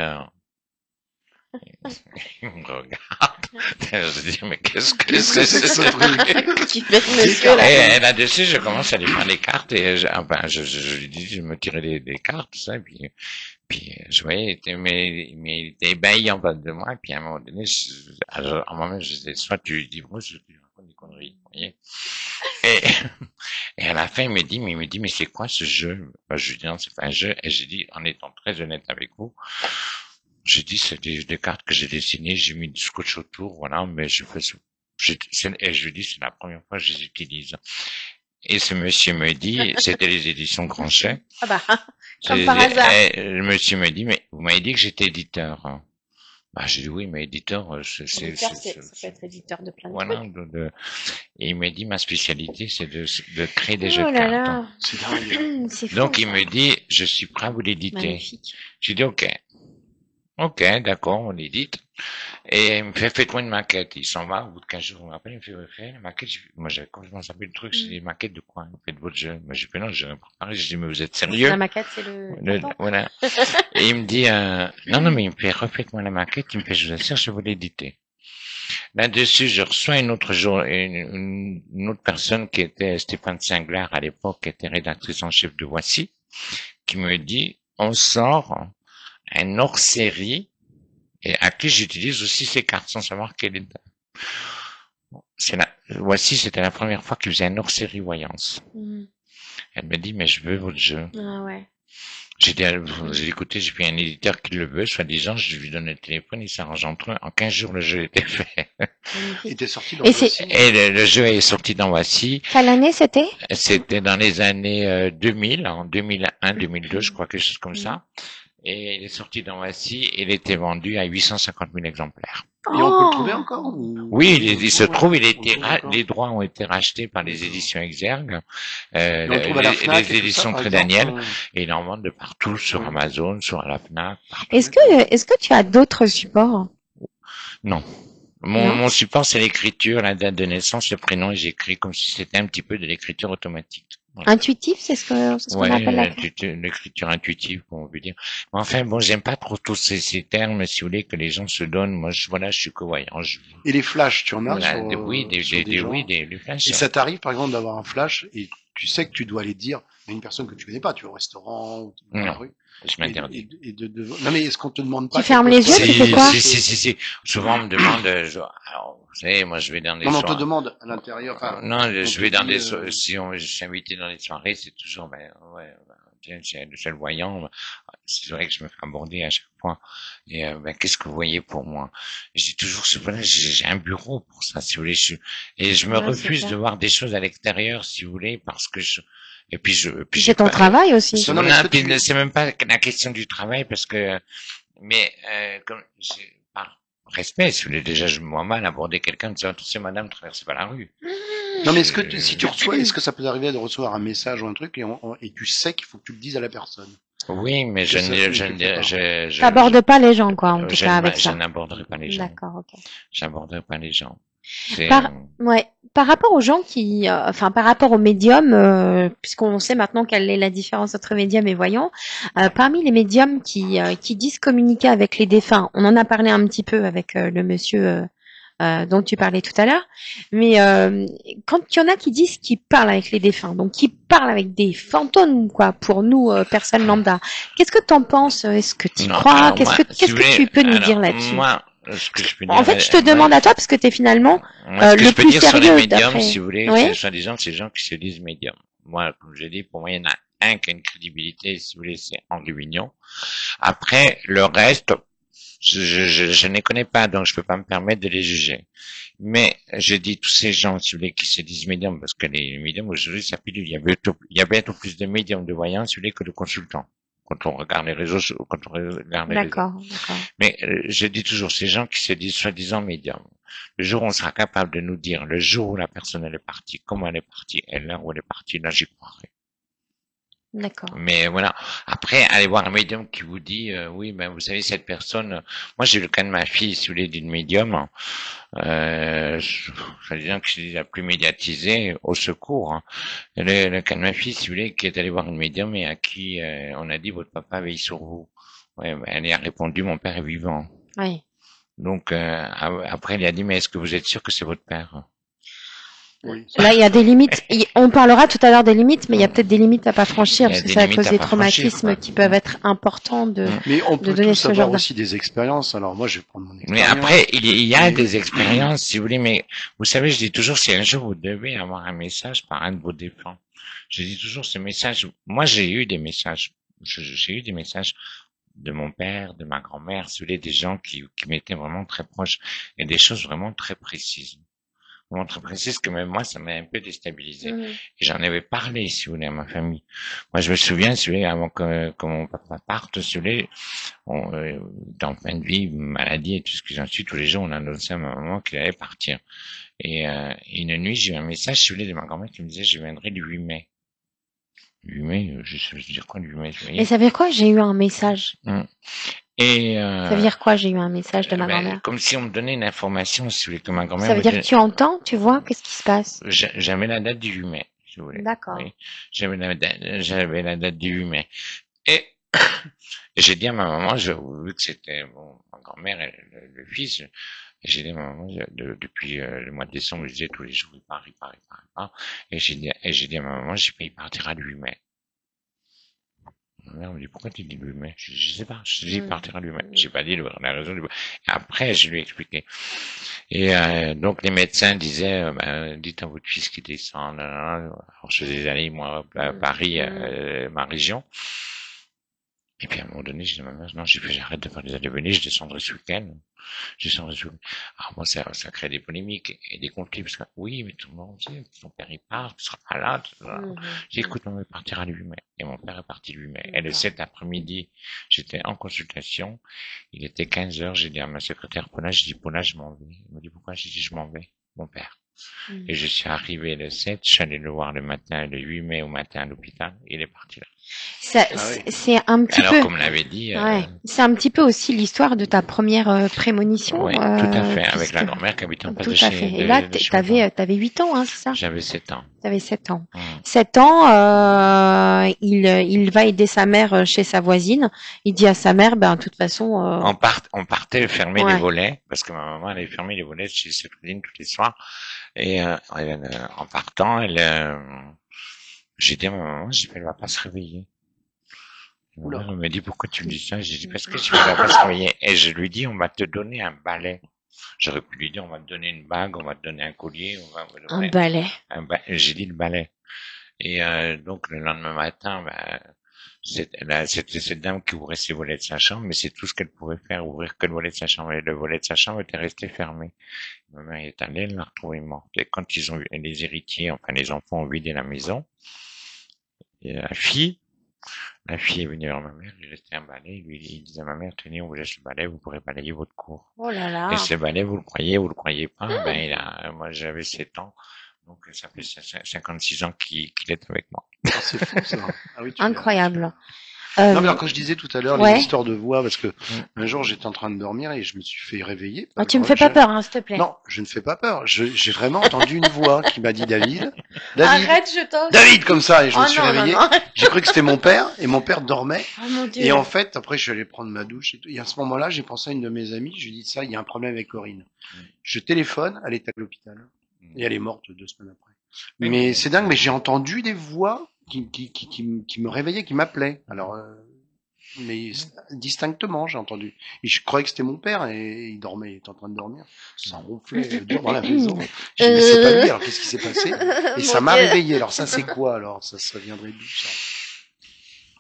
il me regarde. Je dis, mais qu'est-ce que c'est ce truc? Tu fais monsieur, là. Et là-dessus, je commence à lui faire les cartes et je lui dis, je me tirais des cartes, tout ça, et puis je voyais, mais il était ébahi en face de moi, et puis à un moment donné, à un moment, je disais, soit tu dis, moi, je te raconte des conneries, vous voyez. Et à la fin, il me dit, mais c'est quoi ce jeu? Je lui dis, non, c'est pas un jeu, et j'ai dit, en étant très honnête avec vous, j'ai dit, c'est des cartes que j'ai dessinées, j'ai mis du scotch autour, voilà, mais je fais et je lui dis, c'est la première fois que je les utilise. Et ce monsieur me dit, c'était les éditions Granchet. Ah bah, comme par hasard. Le monsieur me dit, mais vous m'avez dit que j'étais éditeur. Bah, j'ai dit oui, mais éditeur, Ça peut être éditeur de plein de voilà, trucs. et il m'a dit, ma spécialité, c'est de créer des Oh jeux de là cartes. là. C'est dingue. C'est fou, Donc, il ça. me dit, je suis prêt à vous l'éditer. Magnifique. J'ai dit, ok, d'accord, on l'édite. Et il me fait, faites-moi une maquette. Il s'en va, au bout de 15 jours, il m'appelle, il me fait, refais la maquette. Moi, j'avais complètement zappé le truc, j'ai dit, maquette de quoi? Faites votre jeu. Moi, j'ai fait, non, j'ai rien préparé. J'ai dit, mais vous êtes sérieux? La maquette, c'est Voilà. Et il me dit, non, mais il me fait, refaites-moi la maquette. Il me fait, je vous assure, je vais vous l'éditer. Là-dessus, je reçois une autre personne qui était Stéphane Singlar à l'époque, qui était rédactrice en chef de Voici, qui me dit, on sort un hors-série et à qui j'utilise aussi ces cartes sans savoir quelle est. Voici, c'était la première fois qu'il faisait un hors-série voyance. Elle me dit, mais je veux votre jeu. Ah ouais. J'ai dit, écoutez, j'ai pris un éditeur qui le veut, soi-disant, je lui donne le téléphone, il s'arrange entre eux. En 15 jours, le jeu était fait. Il était sorti dans Et Voici. Et le jeu est sorti dans Voici. Quelle année c'était? C'était dans les années 2000, en 2001, 2002, je crois, quelque chose comme ça. Et il est sorti dans Voici et il était vendu à 850 000 exemplaires. Et on peut le trouver encore ou... Oui, il se trouve, les droits ont été rachetés par les éditions Exergue, les éditions Trédaniel, et ils en vendent de partout, sur Amazon, sur la Fnac. Est-ce que tu as d'autres supports? Non. Mon support, c'est l'écriture, la date de naissance, le prénom, et j'écris comme si c'était un petit peu de l'écriture automatique. Voilà. Intuitif, c'est ce qu'on appelle l'écriture intuitive, on veut dire. Enfin, bon, j'aime pas trop tous ces termes, si vous voulez, que les gens se donnent. Moi, je suis que-voyant. Et les flashs, tu en as voilà, sur des flashs. Et ça t'arrive, par exemple, d'avoir un flash et tu sais que tu dois aller dire à une personne que tu connais pas, tu vas au restaurant ou dans la rue. Je m'interdis. Non, mais est-ce qu'on te demande pas? Tu fermes les yeux, tu fais quoi? Si. Souvent, on me demande, alors, vous savez, moi, je vais dans des soirées. Non, on te demande à l'intérieur. Enfin, non, je vais dans des soirées, si je suis invité dans des soirées, c'est toujours, tiens, c'est le voyant. C'est vrai que je me fais aborder à chaque fois. Et, qu'est-ce que vous voyez pour moi? J'ai toujours voilà, j'ai un bureau pour ça, si vous voulez. Et je me refuse de voir des choses à l'extérieur, si vous voulez, parce que et puis c'est ton travail aussi. C'est même pas la question du travail parce que, mais comme par respect, si vous voulez, déjà je me vois mal aborder quelqu'un en disant tu sais madame traversez pas la rue. Non mais si tu reçois, est-ce que ça peut arriver de recevoir un message ou un truc et tu sais qu'il faut que tu le dises à la personne? Oui, mais je n'abordes pas les gens quoi en tout cas avec ça. Je n'aborderai pas les gens. D'accord, ok. J'aborderai pas les gens. Par rapport aux gens par rapport aux médiums, puisqu'on sait maintenant quelle est la différence entre médium et voyant, parmi les médiums qui disent communiquer avec les défunts, on en a parlé un petit peu avec le monsieur dont tu parlais tout à l'heure, mais quand il y en a qui disent qu'ils parlent avec les défunts, donc qui parlent avec des fantômes, quoi, pour nous, personnes lambda, qu'est-ce que t'en penses? Est-ce que tu crois? Qu'est-ce que tu peux nous dire là-dessus? Ce que je peux dire, en fait, je te demande à toi parce que t'es finalement le plus sérieux. Sur les médiums, si vous voulez, c'est des gens qui se disent médiums. Moi, comme je dis, pour moi, il y en a un qui a une crédibilité, si vous voulez, c'est Henri Vignon. Après, le reste, je ne les connais pas, donc je peux pas me permettre de les juger. Mais je dis tous ces gens, si vous voulez, qui se disent médiums, parce que les médiums aujourd'hui, ça pilule. Il y a bientôt plus de médiums de voyants, si vous voulez, que de consultants. quand on regarde les réseaux, quand on regarde les réseaux. D'accord. Mais je dis toujours, ces gens qui se disent soi-disant médiums, le jour où on sera capable de nous dire, le jour où la personne elle est partie, comment elle est partie, et l'heure où elle est partie, là j'y croirai. D'accord. Mais voilà. Après, allez voir un médium qui vous dit, oui, ben vous savez cette personne. Moi, j'ai eu le cas de ma fille, si vous voulez, d'une médium. C'est-à-dire que c'est la plus médiatisée, au secours. Hein. Le cas de ma fille, si vous voulez, qui est allée voir une médium et à qui on a dit votre papa veille sur vous. Ouais, ben, elle a répondu mon père est vivant. Oui. Donc après, elle a dit mais est-ce que vous êtes sûr que c'est votre père? Oui. Là, il y a des limites. On parlera tout à l'heure des limites, mais il y a peut-être des limites à pas franchir parce que ça va causer des traumatismes qui peuvent être importants de. Mais on peut donner tous ce avoir genre aussi des expériences. Alors moi, je vais prendre mon Mais expérience. après, il y a des expériences, si vous voulez, mais vous savez, je dis toujours, si un jour vous devez avoir un message par un de vos défunts, je dis toujours ce message. Moi, j'ai eu des messages. J'ai eu des messages de mon père, de ma grand-mère, si vous voulez, des gens qui m'étaient vraiment très proches et des choses vraiment très précises. Vraiment très précises que même moi, ça m'a un peu déstabilisé. Mmh. Et j'en avais parlé, si vous voulez, à ma famille. Moi, je me souviens, si vous voulez, avant que mon papa parte, si vous voulez, dans fin de vie, maladie et tout ce qui s'en suit, tous les jours, on annonçait à ma maman qu'il allait partir. Et une nuit, j'ai eu un message, si vous voulez, de ma grand-mère qui me disait, je viendrai le 8 mai. 8 mai, je veux dire quoi, le 8 mai? Et ça veut dire quoi? J'ai eu un message. Et ça veut dire quoi? J'ai eu un message de ma grand-mère. Comme si on me donnait une information, si vous voulez, que ma grand-mère. Ça veut dire que tu entends, tu vois, qu'est-ce qui se passe? J'avais la date du 8 mai, si vous voulez. D'accord. Oui. J'avais la date du 8 mai. Et j'ai dit à ma maman, vu que c'était ma grand-mère et le fils, j'ai dit à ma maman, depuis le mois de décembre, je disais tous les jours, il part. Et j'ai dit à ma maman, il partira le 8 mai. Ma mère me dit, pourquoi tu dis le 8 mai? Je sais pas, je dis, il partira le 8 mai. J'ai pas dit la raison du. Après, je lui ai expliqué. Et donc les médecins disaient, dites à votre fils qu'il descend. Alors je suis allé moi à Paris, ma région. Et puis à un moment donné, j'ai dit à ma mère, non, j'arrête de faire des allées-venues, je descendrai ce week-end. Alors moi, ça crée des polémiques et des conflits, parce que oui, mais tout le monde dit, ton père il part, tu seras pas là. J'ai dit, écoute, on va partir le 8 mai. Et mon père est parti le 8 mai. Et le 7 après-midi, j'étais en consultation. Il était 15 heures, j'ai dit à ma secrétaire Paula, je m'en vais. Il me dit, pourquoi? J'ai dit, je m'en vais, mon père. Et je suis arrivé le 7, je suis allé le voir le 8 mai au matin à l'hôpital, il est parti là. C'est un petit peu. Alors, comme l'avait dit. C'est un petit peu aussi l'histoire de ta première prémonition. Oui, tout à fait, avec la grand-mère qui habite en face de chez. Tout à fait. Et là, t'avais 8 ans, hein, c'est ça? J'avais 7 ans. T'avais 7 ans. 7 ans, il va aider sa mère chez sa voisine. Il dit à sa mère, de toute façon. On partait fermer les volets, parce que ma maman allait fermer les volets chez cette cousine tous les soirs. Et en partant, j'ai dit à ma maman, elle va pas se réveiller. Ma mère me dit, pourquoi tu me dis ça? J'ai dit, parce que elle va pas se réveiller. Et je lui dis, on va te donner un balai. J'aurais pu lui dire, on va te donner une bague, on va te donner un collier. Un balai. J'ai dit le balai. Et donc le lendemain matin, c'était cette dame qui ouvrait ses volets de sa chambre, mais c'est tout ce qu'elle pouvait faire, ouvrir que le volet de sa chambre. Et le volet de sa chambre était resté fermé. Ma mère est allée, elle l'a retrouvé morte. Et quand les héritiers, enfin les enfants ont vidé la maison, et la fille est venue vers ma mère, il restait un balai, il disait à ma mère, tenez, on vous laisse le balai, vous pourrez balayer votre cour. Oh là là. Et ce balai, vous le croyez pas, moi j'avais 7 ans, donc ça fait 56 ans qu'il est avec moi. C'est fou ça. Ah oui, incroyable. Non, mais alors quand je disais tout à l'heure les histoires de voix, parce que un jour j'étais en train de dormir et je me suis fait réveiller. Tu me fais pas peur, hein, s'il te plaît. Non, je ne fais pas peur. J'ai vraiment entendu une voix qui m'a dit David. Arrête, je t'en. David, comme ça, et je me suis réveillé. J'ai cru que c'était mon père, et mon père dormait. Oh mon Dieu. Et en fait, après, je suis allé prendre ma douche et tout. Et à ce moment-là, j'ai pensé à une de mes amies. Je lui ai dit ça, il y a un problème avec Corinne. Je téléphone, elle est à l'hôpital. Et elle est morte 2 semaines après. Mais c'est dingue, mais j'ai entendu des voix qui me réveillaient, qui m'appelaient. Alors, mais distinctement, j'ai entendu. Et je croyais que c'était mon père, et il dormait, il était en train de dormir. Ça ronflait dur dans la maison. J'ai dit, mais c'est pas lui, alors qu'est-ce qui s'est passé? Et ça m'a réveillé. Alors ça, c'est quoi, alors? Ça viendrait d'où, ça?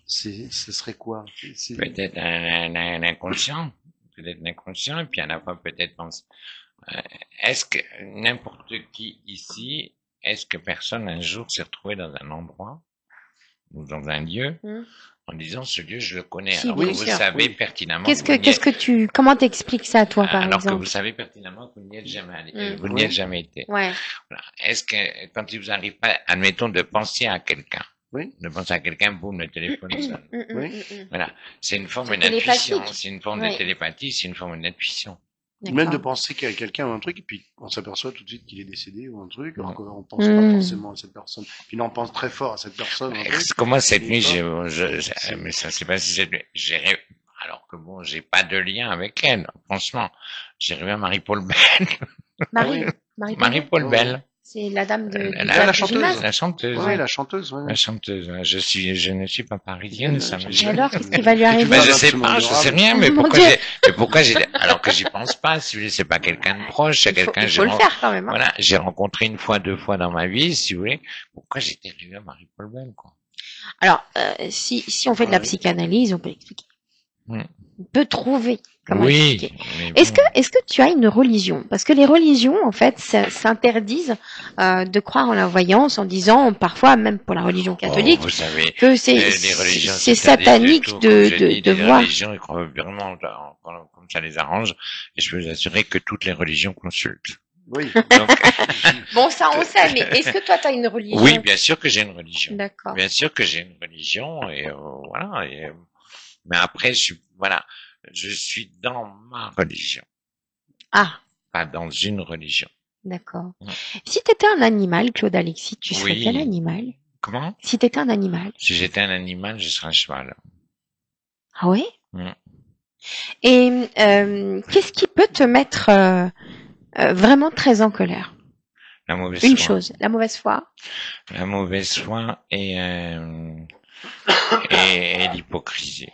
Ce serait quoi? Peut-être un inconscient. Peut-être un inconscient, et puis à la fois peut-être est-ce que n'importe qui ici, est-ce que personne un jour s'est retrouvé dans un endroit ou dans un lieu en disant ce lieu je le connais, Si, alors bien que vous sûr, savez oui. pertinemment comment t'expliques ça, toi, par alors que exemple? vous savez pertinemment que vous n'y êtes jamais allé, vous Oui. n'y êtes jamais été. Ouais. Voilà. Est-ce que quand il vous arrive pas, admettons, de penser à quelqu'un, Oui. de penser à quelqu'un, boum, le téléphone sonne. Oui. Voilà, c'est une forme C'est d'intuition, télépathique. c'est une forme Oui. de télépathie, c'est une forme d'intuition. Même de D'accord. penser qu'il y a quelqu'un ou un truc, et puis on s'appelle tout de suite qu'il est décédé ou un truc, alors Ouais. qu'on pense pas forcément à cette personne. Puis on pense très fort à cette personne. Un truc. Comment cette Et nuit, pas- mais ça s'est passé cette nuit, alors que bon, j'ai pas de lien avec elle, franchement. J'ai rêvé à Marie-Paul Bell. Marie, oui. Marie-Paul Oh, Bell. c'est la dame de, du La théâtre chanteuse. gymnase. La chanteuse. Oui, la chanteuse. Oui. La chanteuse. Je ne suis pas parisienne, ça me Et gêne. alors, qu'est-ce qui va lui C'est arriver? une Ben, femme je sais absolument pas, je sais adorable. rien, mais Mon pourquoi Dieu. alors que j'y pense pas, si vous voulez, c'est pas quelqu'un de proche, c'est quelqu'un Il faut le faire quand même. Hein. voilà, j'ai rencontré une fois, 2 fois dans ma vie, si vous voulez. Pourquoi j'étais arrivé à Marie-Paul Bell, quoi? Alors, si on fait de la Ouais. psychanalyse, on peut expliquer. Hmm. On peut trouver comment Oui. expliquer. mais Est-ce bon. que tu as une religion? Parce que les religions, en fait, s'interdisent de croire en la voyance en disant, parfois, même pour la religion catholique, Vous savez, que les religions c'est s'interdisent du satanique tout. Comme je dis, de les voir. religions, ils croient vraiment comme ça les arrange. Et je peux vous assurer que toutes les religions consultent. Oui. Donc, Bon, ça on sait, mais est-ce que toi, tu as une religion? oui, bien sûr que j'ai une religion. D'accord. Bien sûr que j'ai une religion et voilà. Mais après, je suis dans ma religion, Ah, pas dans une religion. d'accord. Ouais. Si tu étais un animal, Claude Alexis, tu serais Oui. quel animal? Comment? Si tu étais un animal. Si j'étais un animal, je serais un cheval. Ah ouais? Mm. Et qu'est-ce qui peut te mettre vraiment très en colère? La mauvaise Une foi. chose, la mauvaise foi. La mauvaise foi et l'hypocrisie.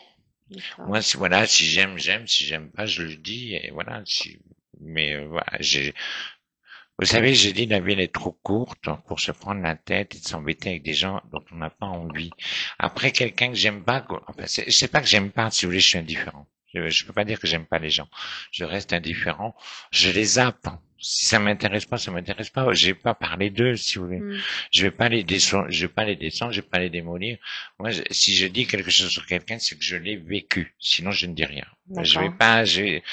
D'accord. Moi, si j'aime, si j'aime pas, je le dis, et voilà, mais voilà, vous savez, j'ai dit la vie elle est trop courte pour se prendre la tête et de s'embêter avec des gens dont on n'a pas envie. Après, quelqu'un que j'aime pas, enfin, c'est pas que j'aime pas, si vous voulez, je suis indifférent. Je peux pas dire que j'aime pas les gens. Je reste indifférent. Je les zappe. Si ça m'intéresse pas, ça m'intéresse pas. J'ai pas parlé d'eux, si vous voulez. Je vais pas les descendre, je vais pas les démolir. Moi, si je dis quelque chose sur quelqu'un, c'est que je l'ai vécu. Sinon, je ne dis rien. Je vais pas, j'ai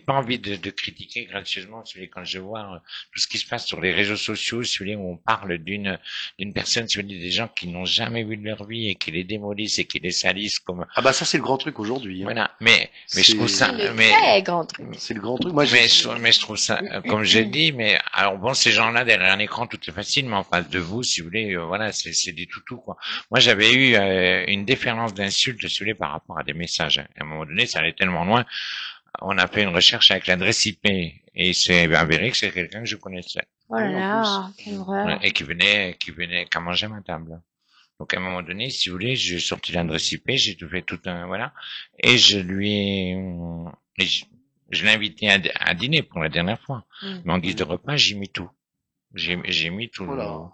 pas envie de critiquer gracieusement, si vous voulez, quand je vois tout ce qui se passe sur les réseaux sociaux, si vous voulez, où on parle d'une personne, si vous voulez, des gens qui n'ont jamais vu de leur vie et qui les démolissent et qui les salissent comme. Ah bah ça c'est le grand truc aujourd'hui. Hein. Voilà. Mais je trouve ça, très grand truc. C'est le grand truc. Moi, mais je trouve ça, comme j'ai dit, mais alors bon, ces gens-là derrière un écran, tout est facile, mais en face de vous, si vous voulez, voilà, c'est des toutous, quoi. Moi, j'avais eu une déferlance d'insultes, si vous voulez, par rapport à des messages. À un moment donné, ça allait tellement loin. On a fait une recherche avec l'adresse IP et c'est avéré que c'est quelqu'un que je connaissais. Oh là là, quelle horreur. Et qui a mangé à ma table. Donc à un moment donné, si vous voulez, j'ai sorti l'adresse IP, j'ai tout fait voilà, et je lui ai, je l'ai invité à dîner pour la dernière fois. Mais en guise de repas, j'ai mis tout. J'ai mis tout. Voilà.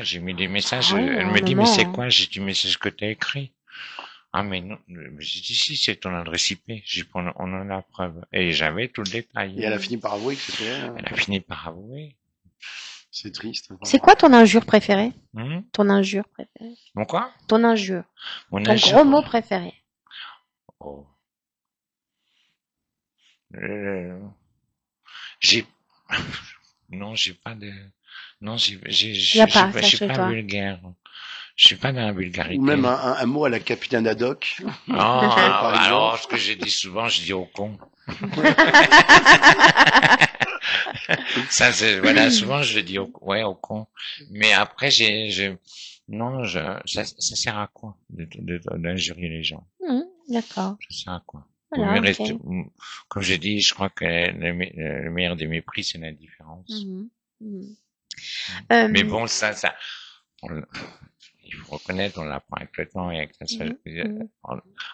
J'ai mis des messages. Ah oui, Elle me dit, mais c'est quoi? J'ai dit, mais c'est ce que t'as écrit. Ah, mais non. J'ai dit, si, c'est ton adresse IP. J'ai dit, on en a la preuve. Et j'avais tout le détail. Et elle a fini par avouer que c'était elle. Elle a fini par avouer. C'est triste. C'est quoi ton injure préférée? Ton injure préférée? Mon quoi? Ton injure. Mon ton injure. Gros mot préféré? Oh. Non, j'ai pas de, non, je suis pas vulgaire. Je suis pas dans la vulgarité. Ou même un mot à la capitaine Haddock. Non, alors, ce que j'ai dit souvent, je dis au con. Ça, voilà, souvent, je le dis au con. Mais après, non, ça sert à quoi d'injurier les gens? D'accord. Ça sert à quoi? Voilà, okay. Comme j'ai dit, je crois que le meilleur des mépris, c'est l'indifférence. Mais bon, il faut reconnaître, on l'apprend avec le temps et avec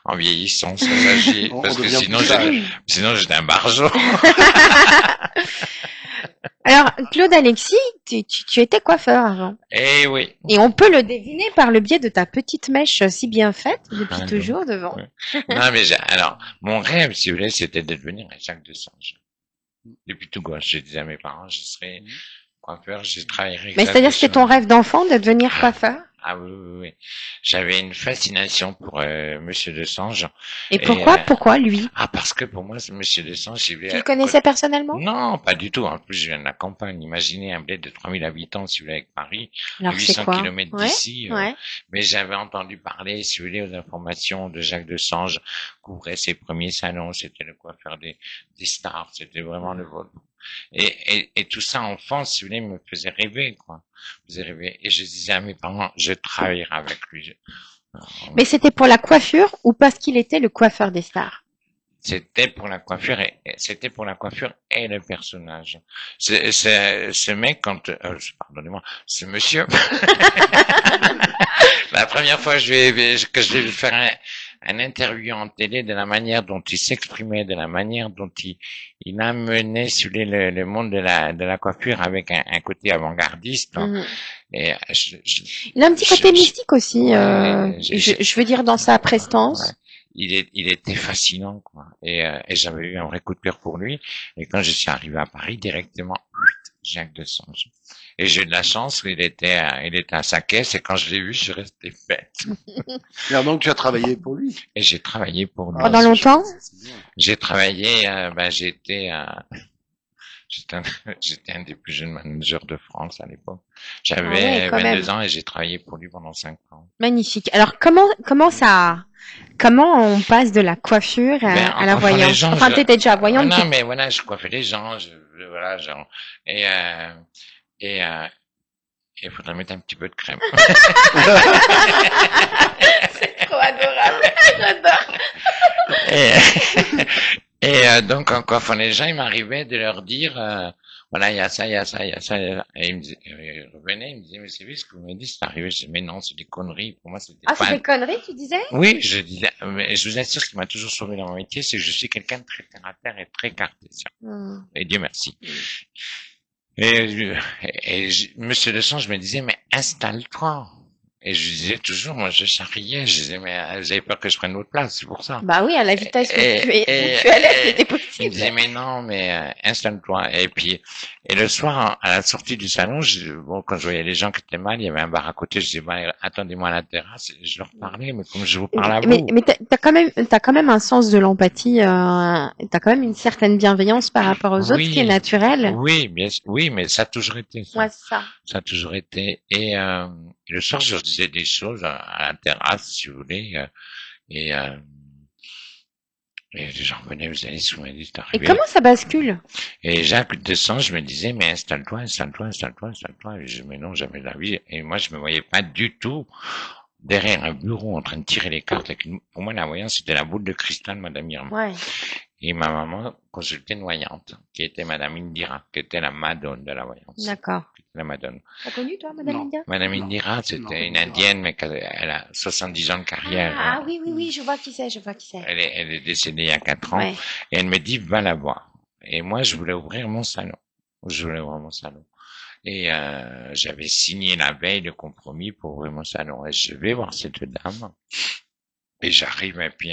en vieillissant, ça s'agit, parce que sinon j'étais un barjot. Alors, Claude Alexis, tu étais coiffeur avant. Eh oui. Et on peut le deviner par le biais de ta petite mèche si bien faite depuis toujours devant. Ouais. Non, mais alors, mon rêve, si vous voulez, c'était de devenir un Jacques de Sange. Depuis tout gosse, je disais à mes parents, je serais coiffeur, je travaillerais. Mais c'est-à-dire que c'était ton rêve d'enfant de devenir coiffeur? Ah oui, oui, oui. J'avais une fascination pour Monsieur Desange. Et pourquoi, Et, pourquoi lui? ah, parce que pour moi, Monsieur Desange, Tu le connaissais personnellement? non, pas du tout. En plus, je viens de la campagne. Imaginez un bled de 3000 habitants, si vous voulez, avec Paris, Alors c'est 800 quoi? kilomètres Ouais, d'ici. ouais. Mais j'avais entendu parler, si vous voulez, aux informations de Jacques Desange, couvrait ses premiers salons. C'était le coiffeur des stars. C'était vraiment le vol. Et tout ça, enfant, si vous voulez, me faisait rêver, quoi. Me faisait rêver. Et je disais à mes parents, je travaillerai avec lui. Mais c'était pour la coiffure ou parce qu'il était le coiffeur des stars? C'était pour la coiffure c'était pour la coiffure et le personnage. Ce mec, pardonnez-moi, ce monsieur, la première fois que je l'ai vu faire un interview en télé, de la manière dont il s'exprimait, de la manière dont il amenait, si vous voulez, le monde de la coiffure avec un côté avant-gardiste. Mhm. Et il a un petit côté mystique aussi, ouais, je veux dire dans sa prestance. Ouais. Il était fascinant, quoi. Et j'avais eu un vrai coup de cœur pour lui. Et quand je suis arrivé à Paris, directement, Jacques Desange. Et j'ai eu de la chance, il était à sa caisse, et quand je l'ai vu, je suis resté bête. Alors donc, tu as travaillé pour lui? Et j'ai travaillé pour lui. Pendant longtemps? J'ai travaillé, j'étais un des plus jeunes managers de France à l'époque. J'avais 22 ans et j'ai travaillé pour lui pendant 5 ans. Magnifique. Alors comment on passe de la coiffure à la voyance? Enfin, t'étais déjà voyante. Non, mais voilà, je coiffais les gens, voilà, genre, et il faudrait mettre un petit peu de crème. C'est trop adorable. J'adore. Et donc, en coiffant les gens, il m'arrivait de leur dire, voilà, il y a ça, il y a ça, il y a ça. Et il revenait, il me disait, mais c'est vrai ce que vous m'avez dit, c'est arrivé. Je disais, mais non, c'est des conneries. Pour moi, c'était pas... c'est des conneries, tu disais? Oui, je disais, mais je vous assure, ce qui m'a toujours sauvé dans mon métier, c'est que je suis quelqu'un de très terre à terre et très cartésien. Et Dieu merci. Et Monsieur Desange, je me disais, mais installe-toi. Et je disais toujours, moi, je charriais, je disais, mais vous avez peur que je prenne votre place, c'est pour ça. Bah oui, à la vitesse où tu allais, c'était possible. Il me disait, mais non, mais installe-toi. Et puis, et le soir, à la sortie du salon, quand je voyais les gens qui étaient mal, il y avait un bar à côté, je disais, bah, attendez-moi à la terrasse, et je leur parlais, mais comme je vous parle à vous. Mais t'as quand même un sens de l'empathie, t'as quand même une certaine bienveillance par rapport aux autres, ce qui est naturel. Oui, oui, mais ça a toujours été ça. Ouais, ça. Ça a toujours été. Et le soir, je leur disais des choses à la terrasse, si vous voulez, et les gens venaient, vous allez sous ma liste arriver. Et comment ça bascule? Et Jacques Desange, je me disais, mais installe-toi, installe-toi, installe-toi, installe-toi. Et je disais, mais non, jamais de la vie. Et moi, je me voyais pas du tout derrière un bureau en train de tirer les cartes. Pour moi, la voyance, c'était la boule de cristal, Madame Irma. Ouais. Et ma maman consultait une voyante, qui était Madame Indira, qui était la madone de la voyance. D'accord. La madone. T'as connu, toi, Madame Indira? Madame Indira, c'était une indienne, mais elle a 70 ans de carrière. Ah oui, oui, oui, je vois qui c'est, Elle est décédée il y a 4 ans. Ouais. Et elle me dit, va la voir. Et moi, je voulais ouvrir mon salon. Et j'avais signé la veille le compromis pour ouvrir mon salon. Et je vais voir cette dame. Et j'arrive, et puis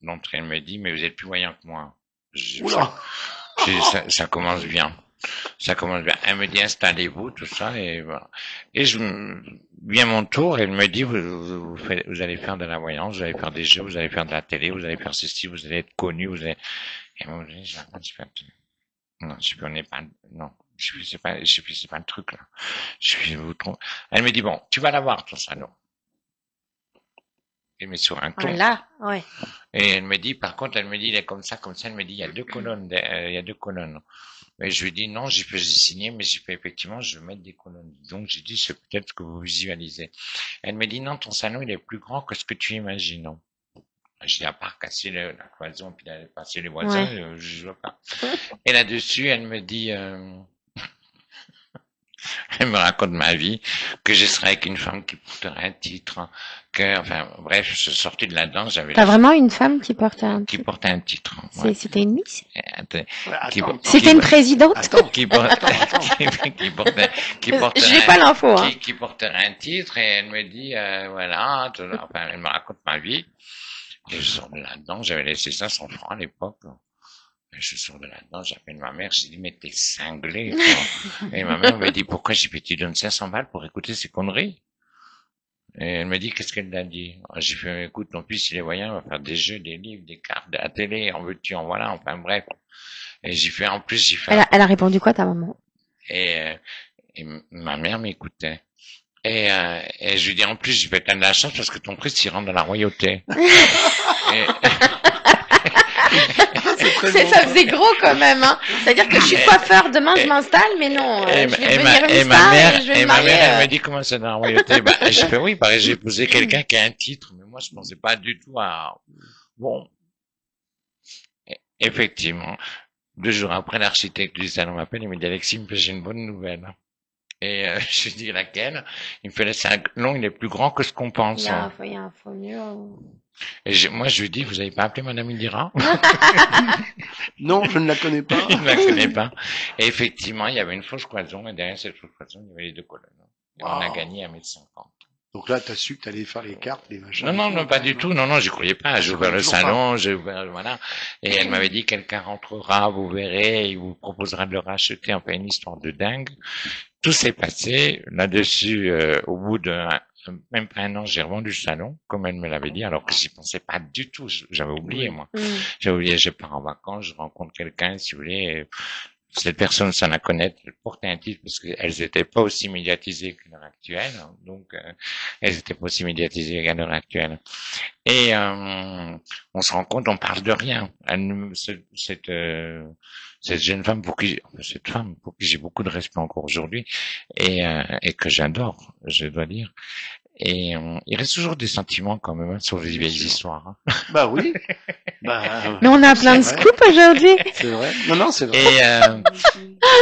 l'entrée, elle me dit, mais vous êtes plus voyant que moi. Ça commence bien. Ça commence bien. Elle me dit, installez-vous, tout ça, et voilà. Et viens mon tour, elle me dit, vous allez faire de la voyance, vous allez faire des jeux, vous allez faire de la télé, vous allez faire ceci, vous allez être connu, et moi, non, je connais pas, non. C'est pas le truc, là. Elle me dit, bon, tu vas l'avoir, ton salon. Elle met sur un ton. Voilà, ouais. Et elle me dit, par contre, il est comme ça, elle me dit, il y a 2 colonnes, Mais je lui dis, non, j'ai signé, mais j'ai fait, effectivement, je vais mettre des colonnes. Donc, j'ai dit, c'est peut-être ce que vous visualisez. Elle me dit, non, ton salon, il est plus grand que ce que tu imagines. Je dis, à part casser la cloison, puis d'aller passer les voisins, ouais. Je vois pas. Et là-dessus, elle me dit, elle me raconte ma vie, que je serais avec une femme qui porterait un titre, bref, je suis sorti de là-dedans, T'as vraiment une femme qui portait un titre? Qui portait un titre. Ouais. C'était une miss? C'était une présidente? Qui portait J'ai pas l'info, hein. Qui porterait un titre, et elle me dit, voilà, elle me raconte ma vie. Et je sors de là-dedans, j'avais laissé 500 francs à l'époque. Et je sors de là-dedans, j'appelle ma mère, je dis, mais t'es cinglé, quoi. Et ma mère me dit, pourquoi? J'ai dit, tu donnes 500 balles pour écouter ces conneries? Et elle me dit, qu'est-ce qu'elle t'a dit? J'ai fait, écoute, ton fils, il est voyant, il va faire des jeux, des livres, des cartes, de la télé, en veux-tu, en voilà, enfin bref. Et j'ai fait, en plus, j'ai fait... Elle a répondu quoi, ta maman? Et ma mère m'écoutait. Et je lui dis, en plus, j'ai fait, t'as de la chance parce que ton fils, il rentre dans la royauté. Et... Ça faisait gros quand même, hein. C'est-à-dire que je suis coiffeur, demain je m'installe, mais non, je vais devenir une star et je vais me marier. Ma mère, elle m'a dit comment c'est dans la royauté. Bah, j'ai fait oui, pareil, j'ai posé quelqu'un qui a un titre, mais moi je pensais pas du tout à, bon. Effectivement. 2 jours après, l'architecte du salon m'appelle, il me dit, Alexis, j'ai une bonne nouvelle. Et je lui dis laquelle? Il me fait, non, il est plus grand que ce qu'on pense. Il y a un faux mur. Et moi, je lui dis, vous avez pas appelé Madame Indira? Non, je ne la connais pas. Je ne la connais pas. Et effectivement, il y avait une fausse cloison, et derrière cette fausse cloison, il y avait les 2 colonnes. Et on a gagné 1,50 m. Donc là, t'as su que t'allais faire les cartes, les machins. Non, pas du tout. Non, j'y croyais pas. J'ai ouvert le salon, j'ai ouvert, voilà. Et elle m'avait dit, quelqu'un rentrera, vous verrez, il vous proposera de le racheter. Enfin, une histoire de dingue. Tout s'est passé. Là-dessus, au bout de même pas 1 an, j'ai revendu le salon, comme elle me l'avait dit, alors que j'y pensais pas du tout. J'avais oublié, moi. J'avais oublié, je pars en vacances, je rencontre quelqu'un, si vous voulez. Cette personne sans la connaître, elle portait un titre parce qu'elles n'étaient pas aussi médiatisées qu'à l'heure actuelle. Donc, elles n'étaient pas aussi médiatisées qu'à l'heure actuelle. Et on se rend compte, on parle de rien. Cette jeune femme pour qui j'ai beaucoup de respect encore aujourd'hui et que j'adore, je dois dire. Et il reste toujours des sentiments quand même sur les vieilles histoires. Hein. Bah oui. Mais on a plein de scoops aujourd'hui. C'est vrai. Non, c'est vrai.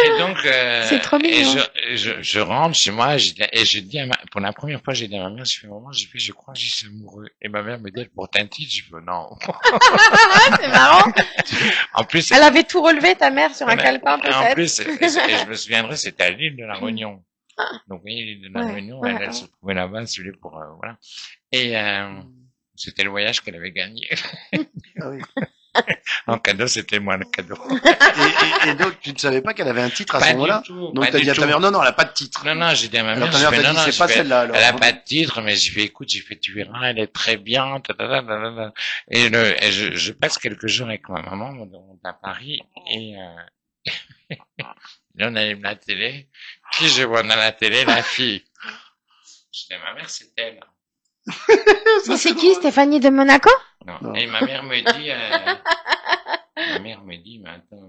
Et donc, c'est trop mignon. Et je rentre chez moi et je dis pour la première fois, j'ai dit à ma mère, j'ai fait maman, je crois que je suis amoureux. Et ma mère me dit, elle porte un titre, j'ai fait non. C'est marrant. En plus, elle avait tout relevé, ta mère, sur un calepin peut-être. En plus, et je me souviendrai, c'était à l'île de la Réunion. Donc oui, l'île de la Réunion, elle se trouvait là-bas, si vous voulez, pour voilà. Et c'était le voyage qu'elle avait gagné. Ah oui. En cadeau, c'était moi le cadeau. Et donc, tu ne savais pas qu'elle avait un titre à ce moment-là? Donc, t'as dit à ta mère, non, elle a pas de titre. Non, j'ai dit à ma mère, non, c'est pas celle-là, alors. Elle a pas de titre, mais j'ai fait, écoute, tu verras, elle est très bien, et je passe quelques jours avec ma maman, on monte à Paris, et là, on allume la télé. Qui je vois dans la télé? La fille. Je dis à ma mère, c'est elle. Mais c'est qui, Stéphanie de Monaco? Non. Et ma mère me dit, mais attends,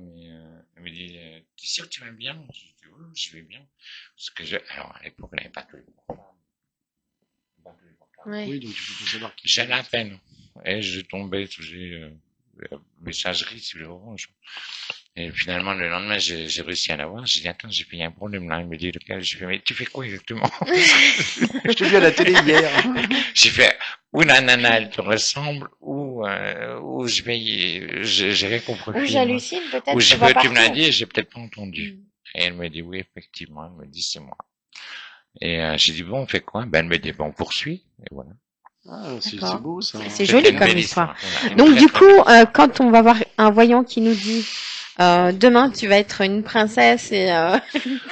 elle me dit, t'es sûr que tu vas bien? Je dis, oui, je vais bien. Parce que alors, à l'époque, on n'avait pas tous les programmes. Oui, donc tu peux savoir qui. J'ai la peine. Et je tombais sous messagerie sur le Orange. Et finalement, le lendemain, j'ai réussi à l'avoir. J'ai dit, attends, j'ai fait un problème là. Il me dit, lequel? J'ai fait, mais tu fais quoi exactement? Je t'ai vu à la télé hier. J'ai fait, ou la nana, elle te ressemble, ou j'ai rien compris. Ou j'hallucine, peut-être. Ou tu me l'as dit et j'ai peut-être pas entendu. Et elle me dit, oui, effectivement. Elle me dit, c'est moi. Et j'ai dit, bon, on fait quoi? Ben, elle me dit, bon, on poursuit. Et voilà. Ah, c'est beau, ça. C'est joli comme histoire. Donc, du coup, quand on va voir un voyant qui nous dit, demain, tu vas être une princesse et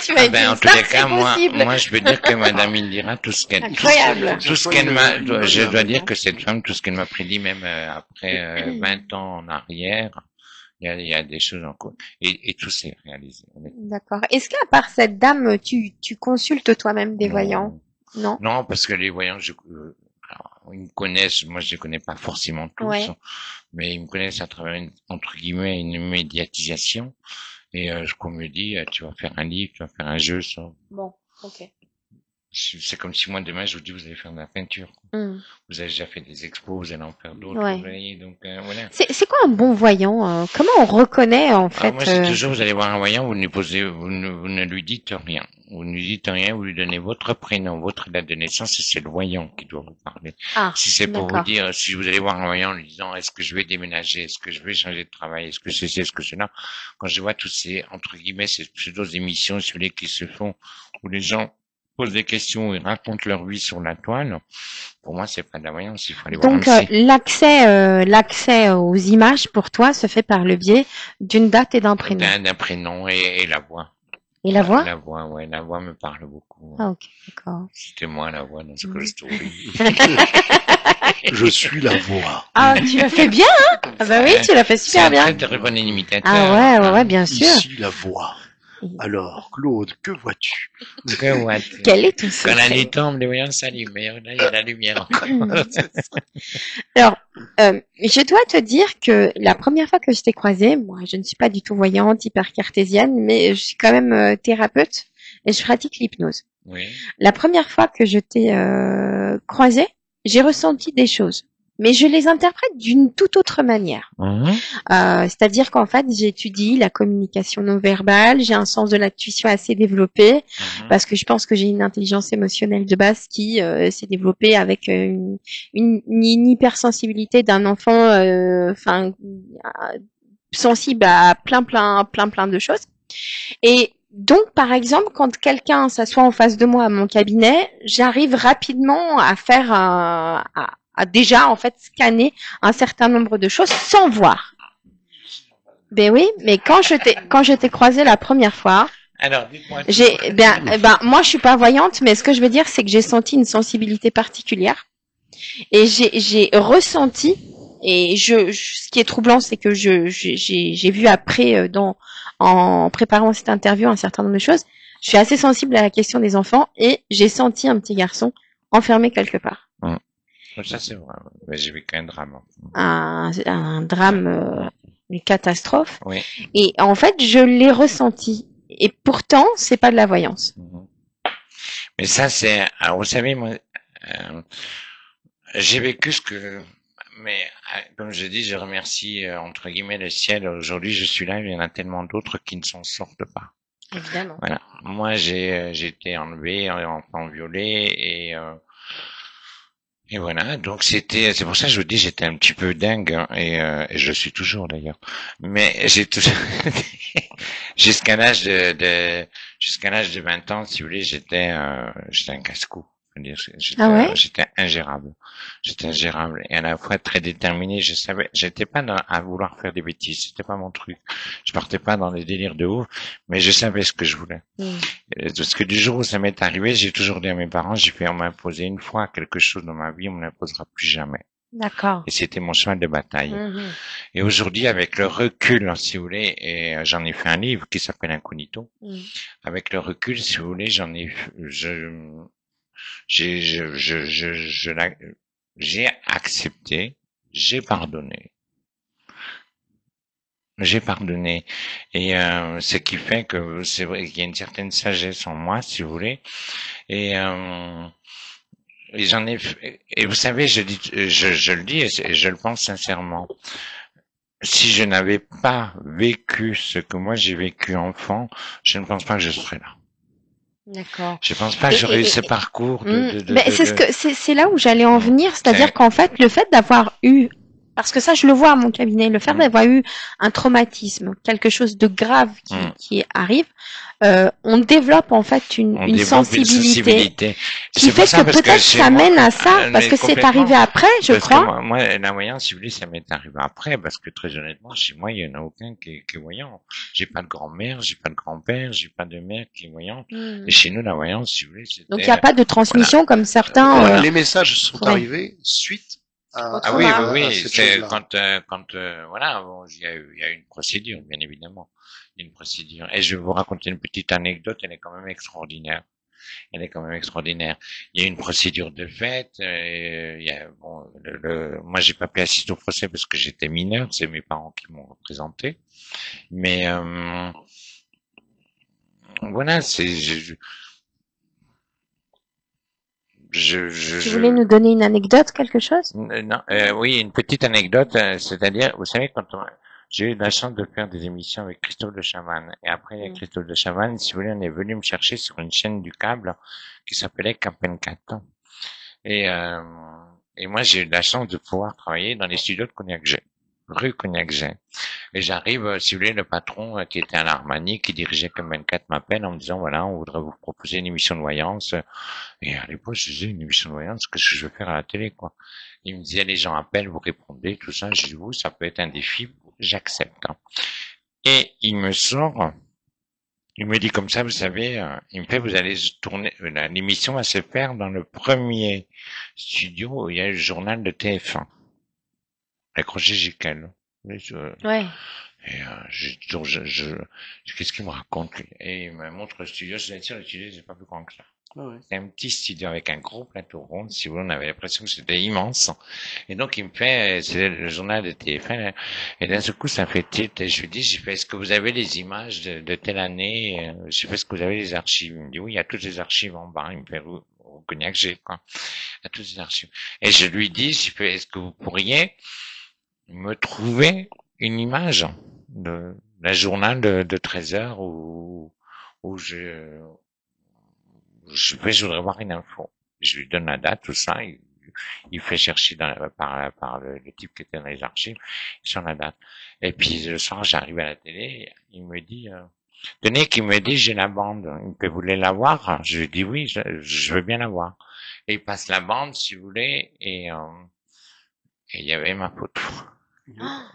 tu vas être une star, c'est possible. Moi, je veux dire que Madame Indira, tout ce qu'elle m'a, je dois dire que cette femme, tout ce qu'elle m'a prédit, même après 20 ans en arrière, il y a des choses en cours. Et tout s'est réalisé. D'accord. Est-ce qu'à part cette dame, tu consultes toi-même des voyants? Non. Non, parce que les voyants, ils me connaissent, moi je les connais pas forcément tous, mais ils me connaissent à travers entre guillemets une médiatisation. Et qu'on me dit, tu vas faire un livre, tu vas faire un jeu, ça. Bon, ok. C'est comme si moi demain je vous dis vous allez faire de la peinture. Vous avez déjà fait des expos, vous allez en faire d'autres. Vous voyez, donc voilà. C'est quoi un bon voyant? Comment on reconnaît en fait? Moi c'est toujours vous allez voir un voyant, vous ne lui dites rien. Vous ne lui dites rien, vous lui donnez votre prénom, votre date de naissance et c'est le voyant qui doit vous parler. Si c'est pour vous dire, si vous allez voir un voyant en lui disant est-ce que je vais déménager, est-ce que je vais changer de travail, est-ce que c'est, est-ce que c'est là, quand je vois tous ces entre guillemets ces pseudo-émissions sur les qui se font où les gens posent des questions et racontent leur vie sur la toile. Pour moi, c'est pas de la voyance, il faut aller voir un psy. Donc, l'accès aux images, pour toi, se fait par le biais d'une date et d'un prénom. D'un prénom et la voix. Et la voix? La voix, ouais, la voix me parle beaucoup. Ah, ok, d'accord. C'était moi la voix dans School Story. Je suis la voix. Ah, tu l'as fait bien, hein? Ah bah oui, tu l'as fait super bien. C'est un très très bon imitateur. Ah ouais, bien sûr. Ici la voix. Alors, Claude, que vois-tu? Que vois-tu? Quel est ton Quand la secret? nuit tombe, les voyants s'allument. Mais là, il y a la lumière encore. Alors, je dois te dire que la première fois que je t'ai croisée, moi, je ne suis pas du tout voyante, hyper cartésienne, mais je suis quand même thérapeute et je pratique l'hypnose. Oui. La première fois que je t'ai croisée, j'ai ressenti des choses, mais je les interprète d'une toute autre manière. C'est-à-dire qu'en fait, j'étudie la communication non verbale, j'ai un sens de l'intuition assez développé, parce que je pense que j'ai une intelligence émotionnelle de base qui s'est développée avec une hypersensibilité d'un enfant, sensible à plein de choses. Et donc, par exemple, quand quelqu'un s'assoit en face de moi à mon cabinet, j'arrive rapidement à faire à déjà en fait scanner un certain nombre de choses sans voir. Ben oui, mais quand je t'ai croisé la première fois, alors, dites-moi. Moi je suis pas voyante, mais ce que je veux dire c'est que j'ai senti une sensibilité particulière et j'ai ressenti et ce qui est troublant c'est que j'ai vu après en préparant cette interview un certain nombre de choses. Je suis assez sensible à la question des enfants et j'ai senti un petit garçon enfermé quelque part. Ça c'est vrai, mais j'ai vécu un drame. Un drame, une catastrophe. Oui. Et en fait, je l'ai ressenti. Et pourtant, c'est pas de la voyance. Mais ça c'est, alors vous savez moi, j'ai vécu ce que, mais comme je dis, je remercie entre guillemets le ciel. Aujourd'hui, je suis là, il y en a tellement d'autres qui ne s'en sortent pas. Évidemment. Voilà. Moi, j'ai été enlevé, enfant violé et voilà. Donc c'est pour ça que je vous dis, j'étais un petit peu dingue hein, et je suis toujours d'ailleurs. Mais j'ai toujours jusqu'à l'âge jusqu'à l'âge de 20 ans, si vous voulez, j'étais un casse-cou. J'étais ingérable. J'étais ingérable et à la fois très déterminé. J'étais pas à vouloir faire des bêtises. C'était pas mon truc. Je partais pas dans les délires de ouf, mais je savais ce que je voulais. Parce que du jour où ça m'est arrivé, j'ai toujours dit à mes parents, on m'a imposé une fois quelque chose dans ma vie, on me l'imposera plus jamais. D'accord. Et c'était mon cheval de bataille. Et aujourd'hui, avec le recul, si vous voulez, et j'en ai fait un livre qui s'appelle Incognito. Avec le recul, si vous voulez, j'ai accepté, j'ai pardonné. J'ai pardonné. Et ce qui fait que c'est vrai qu'il y a une certaine sagesse en moi, si vous voulez. Et j'en ai et vous savez, je le dis et je le pense sincèrement. Si je n'avais pas vécu ce que moi j'ai vécu enfant, je ne pense pas que je serais là. D'accord. Je pense pas que j'aurais eu ce parcours c'est là où j'allais en venir, c'est-à-dire qu'en fait, le fait d'avoir eu, parce que ça, je le vois à mon cabinet, le fait d'avoir eu un traumatisme, quelque chose de grave qui arrive, on développe en fait une sensibilité qui fait que peut-être ça mène à ça, parce que c'est arrivé après, je crois. Moi, la voyance, si vous voulez, ça m'est arrivé après, parce que très honnêtement, chez moi, il y en a aucun qui est voyant. J'ai pas de grand-mère, j'ai pas de grand-père, j'ai pas de mère qui est voyant. Et chez nous, la voyance, si vous voulez, c'était... Donc il n'y a pas de transmission comme certains. Les messages sont arrivés suite à oui, c'est voilà, bon, il y a une procédure, bien évidemment. Il y a une procédure. Et je vais vous raconter une petite anecdote, elle est quand même extraordinaire. Il y a une procédure de fait. Moi, j'ai pas pu assister au procès parce que j'étais mineur. C'est mes parents qui m'ont représenté. Mais voilà, Tu voulais nous donner une anecdote, quelque chose? Non, oui, une petite anecdote. C'est-à-dire, vous savez, j'ai eu la chance de faire des émissions avec Christophe de Chavannes. Et après, Christophe de Chavannes, si vous voulez, on est venu me chercher sur une chaîne du câble qui s'appelait Cap 24. Et moi, j'ai eu la chance de pouvoir travailler dans les studios de Cognac-Jet, rue Cognac-Jet. Et j'arrive, si vous voulez, le patron qui était à l'Armani, qui dirigeait Cap 24, m'appelle en me disant, voilà, on voudrait vous proposer une émission de voyance. Et à l'époque, je disais, une émission de voyance, qu'est-ce que je veux faire à la télé, quoi? Il me disait, les gens appellent, vous répondez, tout ça. Je dis, vous, ça peut être un défi, j'accepte. Et il me sort Il me dit comme ça, vous savez, il me fait, vous allez tourner, l'émission va se faire dans le premier studio où il y a le journal de TF1. Avec Roger Giquel. Ouais. Et qu'est-ce qu'il me raconte lui? Et il me montre le studio. Je lui dis, le studio, c'est pas plus grand que ça. C'est un petit studio avec un gros plateau rond. Si vous voulez, on avait l'impression que c'était immense. Et donc, il me fait, c'est le journal de TF1. Et d'un seul coup, ça fait tilt. Et je lui dis, j'ai fait, est-ce que vous avez les images de telle année? J'ai fait, est-ce que vous avez les archives? Il me dit, oui, il y a toutes les archives en bas. Il me fait, au Cognac, j'ai, quoi. Il y a toutes les archives. Et je lui dis, j'ai fait, est-ce que vous pourriez me trouver une image de la journal de 13 heures où je voudrais voir une info. Je lui donne la date, tout ça. Il fait chercher par le type qui était dans les archives sur la date. Et puis le soir, j'arrive à la télé, il me dit, tenez, qui me dit, j'ai la bande. Il me fait, vous voulez la voir? Je lui dis oui, je veux bien la voir. Et il passe la bande, si vous voulez, et il y avait ma photo.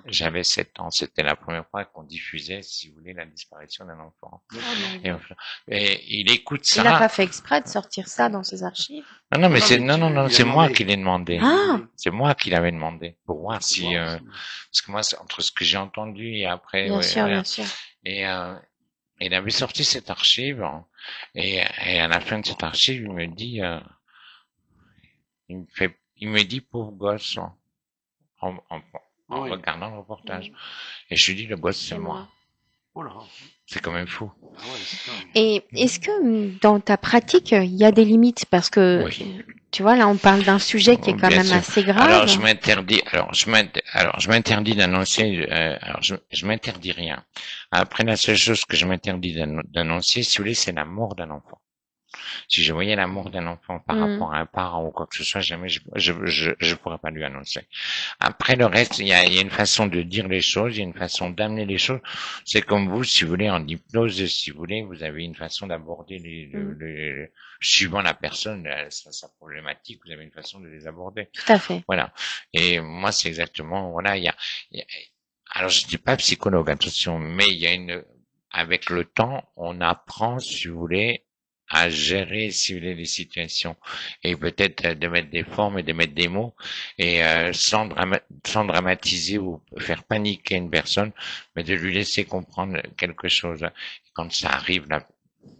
J'avais 7 ans. C'était la première fois qu'on diffusait, si vous voulez, la disparition d'un enfant. Et il écoute ça. Il n'a pas fait exprès de sortir ça dans ses archives. Non, mais c'est moi qui l'ai demandé. Ah. C'est moi qui l'avais demandé pour voir si, parce que moi, entre ce que j'ai entendu et après, bien sûr, bien sûr. Et il avait sorti cette archive et à la fin de cette archive, il me dit, il me dit pauvre gosse en regardant le reportage. Et je lui dis, le gosse, c'est moi. Oh là. C'est quand même fou. Et est-ce que dans ta pratique, il y a des limites? Parce que, tu vois, là, on parle d'un sujet qui est quand même assez grave. Alors, je m'interdis d'annoncer, je m'interdis rien. Après, la seule chose que je m'interdis d'annoncer, si vous voulez, c'est la mort d'un enfant. Si je voyais la mort d'un enfant par rapport à un parent ou quoi que ce soit, jamais je pourrais pas lui annoncer. Après le reste, il y a une façon de dire les choses, il y a une façon d'amener les choses. C'est comme vous, si vous voulez, en hypnose, si vous voulez, vous avez une façon d'aborder suivant la personne, sa problématique, vous avez une façon de les aborder. Tout à fait. Voilà. Et moi, c'est exactement, voilà, alors je dis pas psychologue, attention, mais il y a avec le temps, on apprend, si vous voulez, à gérer, si vous voulez, les situations et peut-être de mettre des formes et de mettre des mots et sans dramatiser ou faire paniquer une personne, mais de lui laisser comprendre quelque chose. Quand ça arrive, là,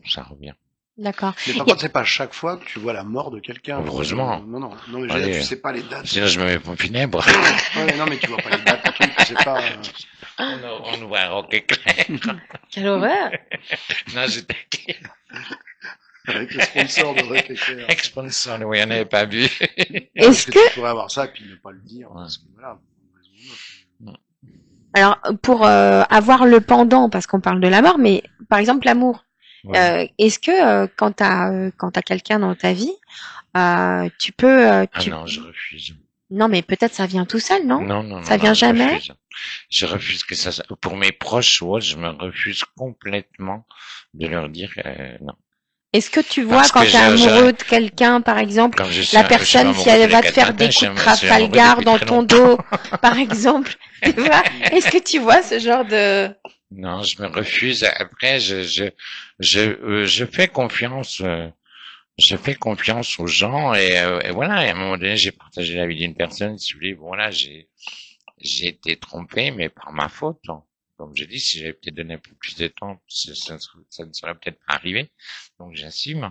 ça revient. D'accord. Mais par contre, c'est pas chaque fois que tu vois la mort de quelqu'un. Heureusement. Non, mais je veux dire, tu sais pas les dates. Sinon, je me mets pour funèbre. Ouais, non, mais tu vois pas les dates, tu sais pas. On ouvre un roquet clair. Quelle horreur! Non, j'étais avec le sponsor de Roquet Clair. Avec sponsor, oui, on n'avait pas vu. Est-ce que tu pourrais avoir ça et puis ne pas le dire, parce que voilà. Alors, pour avoir le pendant, parce qu'on parle de la mort, mais par exemple l'amour. Ouais. Est-ce que quand t'as quelqu'un dans ta vie, tu peux non, je refuse. Non, mais peut-être ça vient tout seul, non? Non, ça vient jamais. Je refuse que ça. Pour mes proches ou autres, je me refuse complètement de leur dire non. Est-ce que tu vois quand t'es amoureux de quelqu'un, par exemple, la personne, si elle va te faire des coups de Trafalgar dans ton dos, par exemple, tu vois? Est-ce que tu vois ce genre de... Non, je me refuse. Après, je fais confiance. Je fais confiance aux gens et voilà. Et à un moment donné, j'ai partagé la vie d'une personne. Si vous voulez, voilà, j'ai été trompé, mais par ma faute. Comme je dis, si j'avais peut-être donné un peu plus de temps, ça ne serait peut-être pas arrivé. Donc j'assume.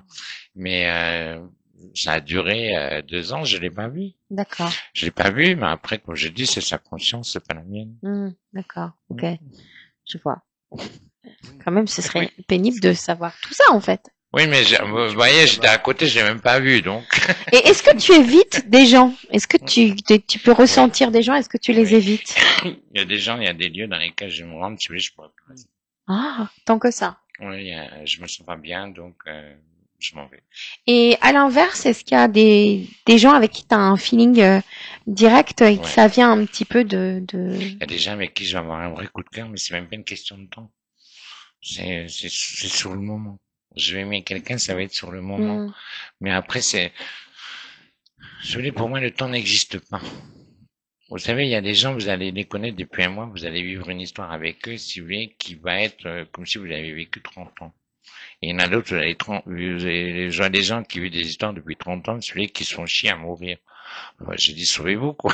Mais ça a duré 2 ans, je l'ai pas vu. D'accord. Je l'ai pas vu, mais après, comme je dis, c'est sa conscience, c'est pas la mienne. D'accord. Ok. Je vois. Quand même, ce serait pénible de savoir tout ça, en fait. Oui, mais vous voyez, j'étais à côté, je l'ai même pas vu, donc. Et est-ce que tu évites des gens? Est-ce que tu peux ressentir des gens? Est-ce que tu les évites? Il y a des gens, il y a des lieux dans lesquels je me rends, si vous voulez, je pourrais pas rester. Ah, tant que ça. Oui, je me sens pas bien, donc je m'en vais. Et à l'inverse, est-ce qu'il y a des gens avec qui tu as un feeling direct et que ça vient un petit peu de... Il y a des gens avec qui je vais avoir un vrai coup de cœur, mais c'est même pas une question de temps. C'est sur le moment. Je vais aimer quelqu'un, ça va être sur le moment. Mais après, pour moi, le temps n'existe pas. Vous savez, il y a des gens, vous allez les connaître depuis un mois, vous allez vivre une histoire avec eux, si vous voulez, qui va être comme si vous avez vécu 30 ans. Et il y en a d'autres, je vois des gens qui vivent des histoires depuis 30 ans, celui qui se font chier à mourir. Moi, j'ai dit, sauvez-vous, quoi.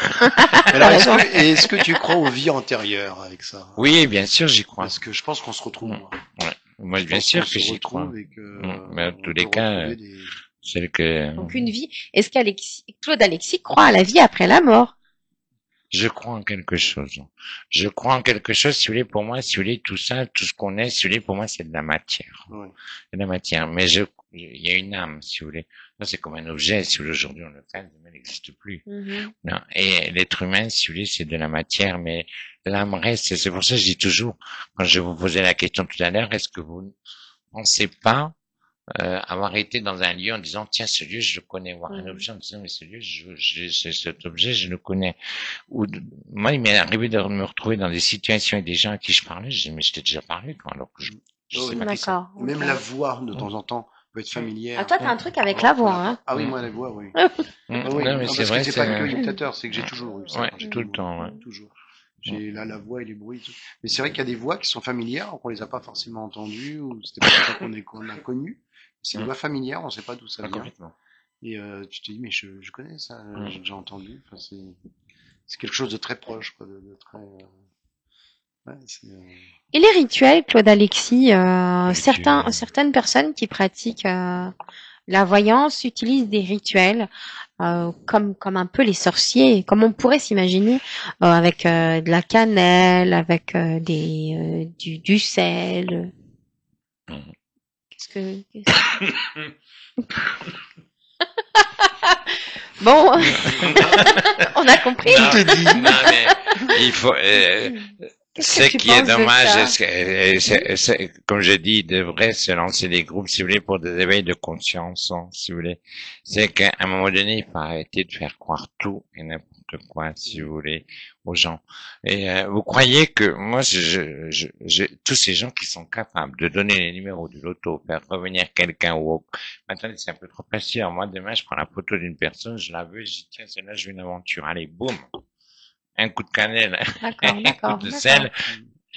Alors, est-ce que tu crois aux vies antérieures avec ça? Oui, bien sûr, j'y crois. Parce que je pense qu'on se retrouve, moi. Ouais. Moi, bien sûr que j'y crois. Et que, mais en tous les cas, c'est que... Donc, une vie. Est-ce Claude Alexis croit à la vie après la mort? Je crois en quelque chose. Je crois en quelque chose, si vous voulez, pour moi, si vous voulez, tout ça, tout ce qu'on est, si vous voulez, pour moi, c'est de la matière. Ouais. C'est de la matière. Mais il y a une âme, si vous voulez. Là, c'est comme un objet, si vous voulez, aujourd'hui, on le fait, demain, il n'existe plus. Non. Et l'être humain, si vous voulez, c'est de la matière, mais l'âme reste. C'est pour ça que je dis toujours, quand je vous posais la question tout à l'heure, est-ce que vous ne pensez pas avoir été dans un lieu en disant tiens ce lieu je le connais, voir un objet en disant mais ce lieu cet objet je le connais. Ou moi il m'est arrivé de me retrouver dans des situations avec des gens à qui je parlais, je dis mais je t'ai déjà parlé toi alors que je sais pas qui c'est. Même la voix de temps en temps peut être familière. Ah toi t'as un truc avec la voix hein. Ah oui moi la voix oui. Oui, non, mais c'est vrai c'est pas que imitateur, c'est que j'ai toujours eu ça. Ouais, tout le temps ouais. Toujours. J'ai là la voix et les bruits. Tout. Mais c'est vrai qu'il y a des voix qui sont familières, qu'on les a pas forcément entendues, ou c'était pas ça qu'on a connu. C'est une voix familière, on sait pas d'où ça vient. Complètement. Et tu te dis mais je connais ça, j'ai déjà entendu. Enfin, c'est quelque chose de très proche, quoi, de très. Ouais, Et les rituels, Claude Alexis, certaines personnes qui pratiquent la voyance utilisent des rituels comme un peu les sorciers, comme on pourrait s'imaginer, avec de la cannelle, avec du sel. Qu'est-ce que... Bon, on a compris. Non, mais il faut... Ce qui est dommage, comme je dis, il devrait se lancer des groupes, si vous voulez, pour des éveils de conscience, hein, si vous voulez. C'est qu'à un moment donné, il faut arrêter de faire croire tout et n'importe quoi, si vous voulez, aux gens. Et vous croyez que moi, tous ces gens qui sont capables de donner les numéros du loto, faire revenir quelqu'un ou autre. Maintenant, c'est un peu trop facile. Alors, moi, demain, je prends la photo d'une personne, je la veux, je dis tiens, celle-là, je veux une aventure. Allez, boum. Un coup de cannelle, un coup de sel,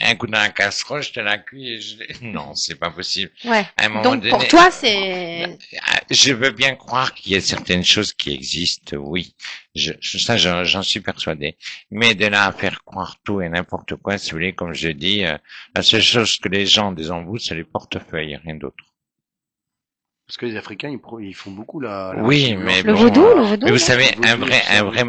un coup dans la casserole, je te la cuis et non, c'est pas possible. Ouais. À un moment donc donné, pour toi, c'est... Je veux bien croire qu'il y a certaines choses qui existent, oui. J'en suis persuadé. Mais de là à faire croire tout et n'importe quoi, si vous voulez, comme je dis, la seule chose que les gens disent en vous, c'est les portefeuilles, rien d'autre. Parce que les Africains, ils font beaucoup la oui, mais le bon, vaudou, mais vous savez, un vrai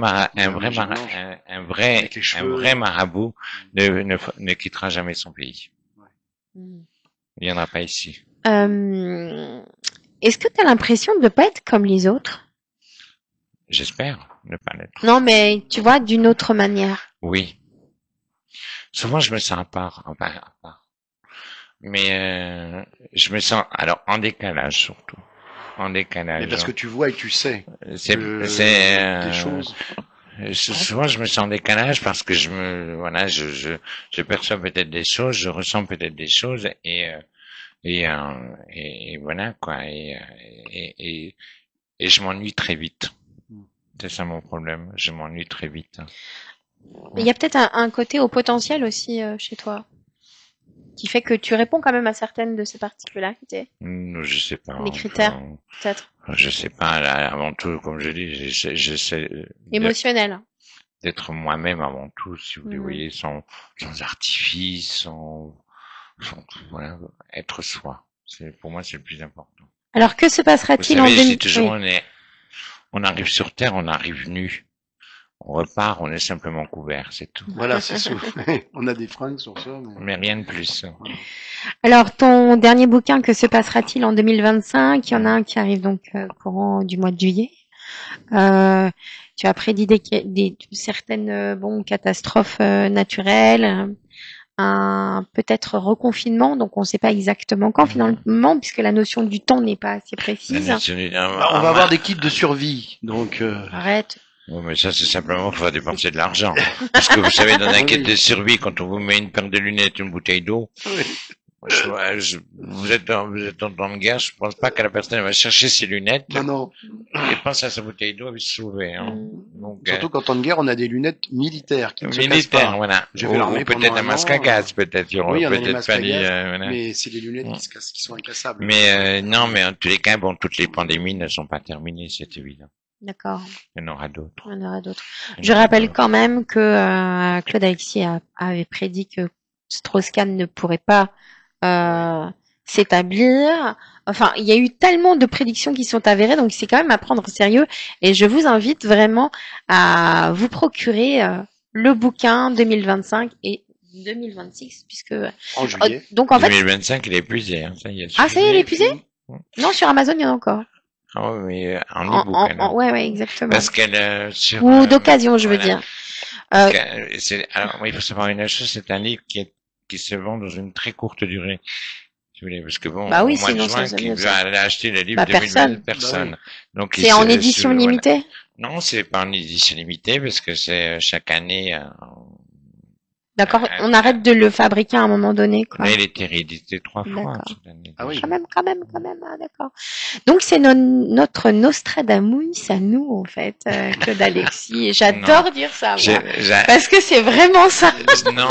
marabout ne quittera jamais son pays. Ouais. Il y en a pas ici. Est-ce que tu as l'impression de ne pas être comme les autres? J'espère ne pas l'être. Non, mais tu vois, d'une autre manière. Oui. Souvent, je me sens à part. Mais je me sens alors en décalage surtout. En décalage. Mais parce que tu vois et tu sais. C'est des choses. Souvent je me sens en décalage parce que je perçois peut-être des choses, je ressens peut-être des choses et voilà quoi et je m'ennuie très vite. C'est ça mon problème, je m'ennuie très vite. Il y a peut-être un côté au potentiel aussi chez toi, qui fait que tu réponds quand même à certaines de ces particularités. Je sais pas. Les critères, peut-être. Je sais pas. Là, avant tout, comme je dis, j'essaie émotionnel. D'être moi-même avant tout, si vous voulez, sans artifice, voilà, être soi. Pour moi, c'est le plus important. Alors, que se passera-t-il en 2000 toujours, on arrive sur Terre, on arrive nu. On repart, on est simplement couvert, c'est tout. Voilà, c'est tout. On a des fringues sur ça. Mais rien de plus. Alors, ton dernier bouquin, que se passera-t-il en 2025? Il y en a un qui arrive donc courant du mois de juillet. Tu as prédit certaines catastrophes naturelles, un peut-être reconfinement, donc on ne sait pas exactement quand finalement, puisque la notion du temps n'est pas assez précise. On va avoir des kits de survie, donc... Arrête. Oui, mais ça, c'est simplement pour faire dépenser de l'argent. Parce que vous savez, dans un kit de survie, quand on vous met une paire de lunettes, une bouteille d'eau, Vous êtes dans le temps de guerre, je pense pas que la personne va chercher ses lunettes Non. et pense à sa bouteille d'eau et se sauver. Hein. Donc, Surtout qu'en temps de guerre, on a des lunettes militaires qui ne se cassent militaire, pas. voilà. J'ai fait l'armée Ou peut-être pendant un un masque an, à gaz, peut-être. Il y aura Oui, on a des peut-être masques pas à gaz, voilà. mais c'est des lunettes qui sont incassables. Mais non, mais en tous les cas, bon, toutes les pandémies ne sont pas terminées, c'est évident. D'accord. Il y en aura d'autres. Il y en aura d'autres. Je rappelle quand même que Claude Alexis avait prédit que Strauss-Kahn ne pourrait pas s'établir. Enfin, il y a eu tellement de prédictions qui sont avérées, donc c'est quand même à prendre au sérieux. Et je vous invite vraiment à vous procurer le bouquin 2025 et 2026, puisque en juillet. donc en fait 2025, il est épuisé. Hein, ça y est. Ah, ça y est, il est épuisé? Non, sur Amazon, il y en a encore. Ah oui, mais en e-book. Ouais, exactement. Parce qu'elle ou d'occasion, je veux dire. Alors, il faut savoir une chose, c'est un livre qui se vend dans une très courte durée. Si vous voulez, parce que bon, bah oui, au mois de juin, qui va aller acheter le livre 2020, personne. Bah oui. Donc, c'est en édition limitée? Non, c'est pas en édition limitée, parce que c'est chaque année. D'accord, on arrête de le fabriquer à un moment donné, quoi. Mais il était réédité 3 fois. Ah oui. Quand même, ah, d'accord. Donc c'est notre Nostradamus à nous, en fait, Claude Alexis. Et j'adore dire ça, moi, parce que c'est vraiment ça. Non,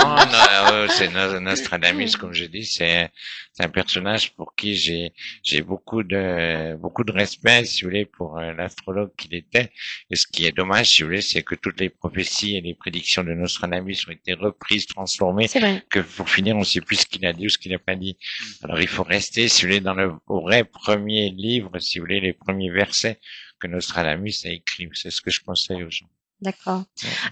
c'est Nostradamus, comme je dis, c'est un personnage pour qui j'ai beaucoup de respect, si vous voulez, pour l'astrologue qu'il était. Et ce qui est dommage, si vous voulez, c'est que toutes les prophéties et les prédictions de Nostradamus ont été reprises, transformées, que pour finir, on sait plus ce qu'il a dit ou ce qu'il n'a pas dit. Alors il faut rester, si vous voulez, dans le vrai premier livre, si vous voulez, les premiers versets que Nostradamus a écrits. C'est ce que je conseille aux gens. D'accord.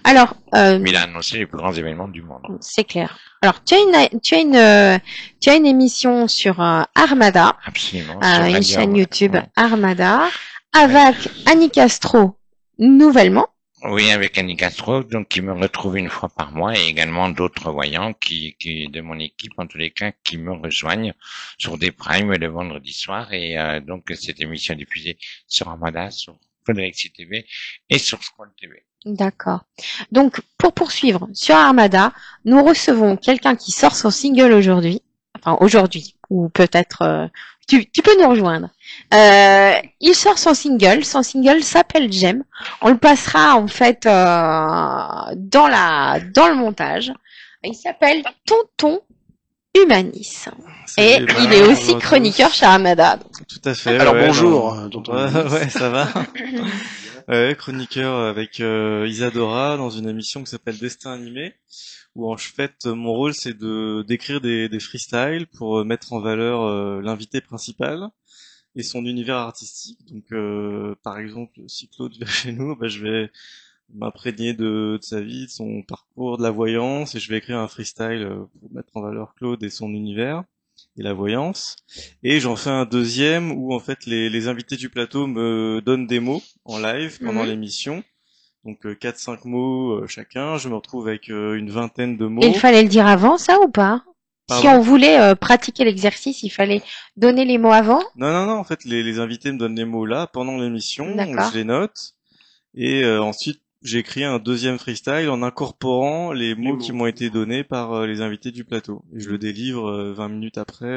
Alors, mais il a annoncé les plus grands événements du monde. C'est clair. Alors, tu as une émission sur Armada. Absolument. Une chaîne YouTube Armada avec Annie Castro nouvellement. Oui, avec Annie Castro, donc qui me retrouve une fois par mois, et également d'autres voyants qui de mon équipe, en tous les cas, qui me rejoignent sur des primes le vendredi soir, et donc cette émission est diffusée sur Armada, sur Claude Alexis TV et sur Scroll TV. D'accord. Donc, pour poursuivre, sur Armada, nous recevons quelqu'un qui sort son single aujourd'hui. Enfin, aujourd'hui. Ou peut-être, tu peux nous rejoindre. Il sort son single. Son single s'appelle J'aime. On le passera, en fait, dans le montage. Il s'appelle Tonton Humanis. Et il est aussi chroniqueur chez Armada. Tout à fait. Alors, bonjour, Tonton Humanis. Ouais, ça va. Ouais, chroniqueur avec Isadora dans une émission qui s'appelle Destin Animé, où en fait mon rôle c'est de d'écrire des freestyles pour mettre en valeur l'invité principal et son univers artistique. Donc par exemple, si Claude vient chez nous, je vais m'imprégner de sa vie, de son parcours, de la voyance, et je vais écrire un freestyle pour mettre en valeur Claude et son univers et la voyance. Et j'en fais un deuxième où en fait les invités du plateau me donnent des mots en live pendant l'émission. Donc 4-5 mots chacun. Je me retrouve avec une vingtaine de mots. Et il fallait le dire avant ça ou pas? Pardon. Si on voulait pratiquer l'exercice, il fallait donner les mots avant? Non, en fait les invités me donnent les mots là pendant l'émission, donc je les note. Et ensuite j'écris un deuxième freestyle en incorporant les mots qui m'ont été donnés par les invités du plateau. Et je le délivre 20 minutes après,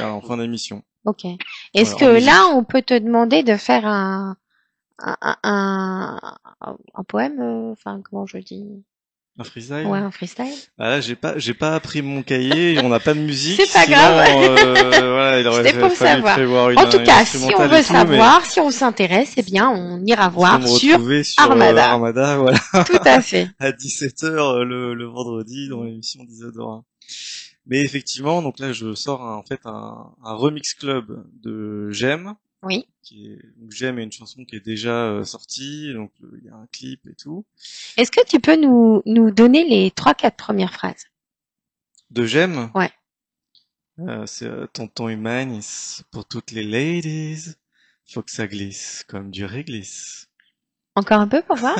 en fin d'émission. Ok. Est-ce que là, on peut te demander de faire un poème, enfin, comment je dis? Un freestyle? Ouais, un freestyle. Ah là, j'ai pas appris mon cahier et on n'a pas de musique. C'est pas grave. Voilà, il aurait fallu prévoir en tout cas, si on veut savoir, si on s'intéresse, eh bien, on ira voir sur Armada. Armada, voilà. Tout à fait. À 17h le vendredi dans l'émission d'Isadora. Mais effectivement, donc là, je sors un remix club de J'aime. Oui. J'aime une chanson qui est déjà sortie, donc il y a un clip et tout. Est-ce que tu peux nous donner les 3-4 premières phrases de J'aime? Ouais. C'est Tonton Humanis pour toutes les ladies. Faut que ça glisse comme du réglisse. Encore un peu pour voir?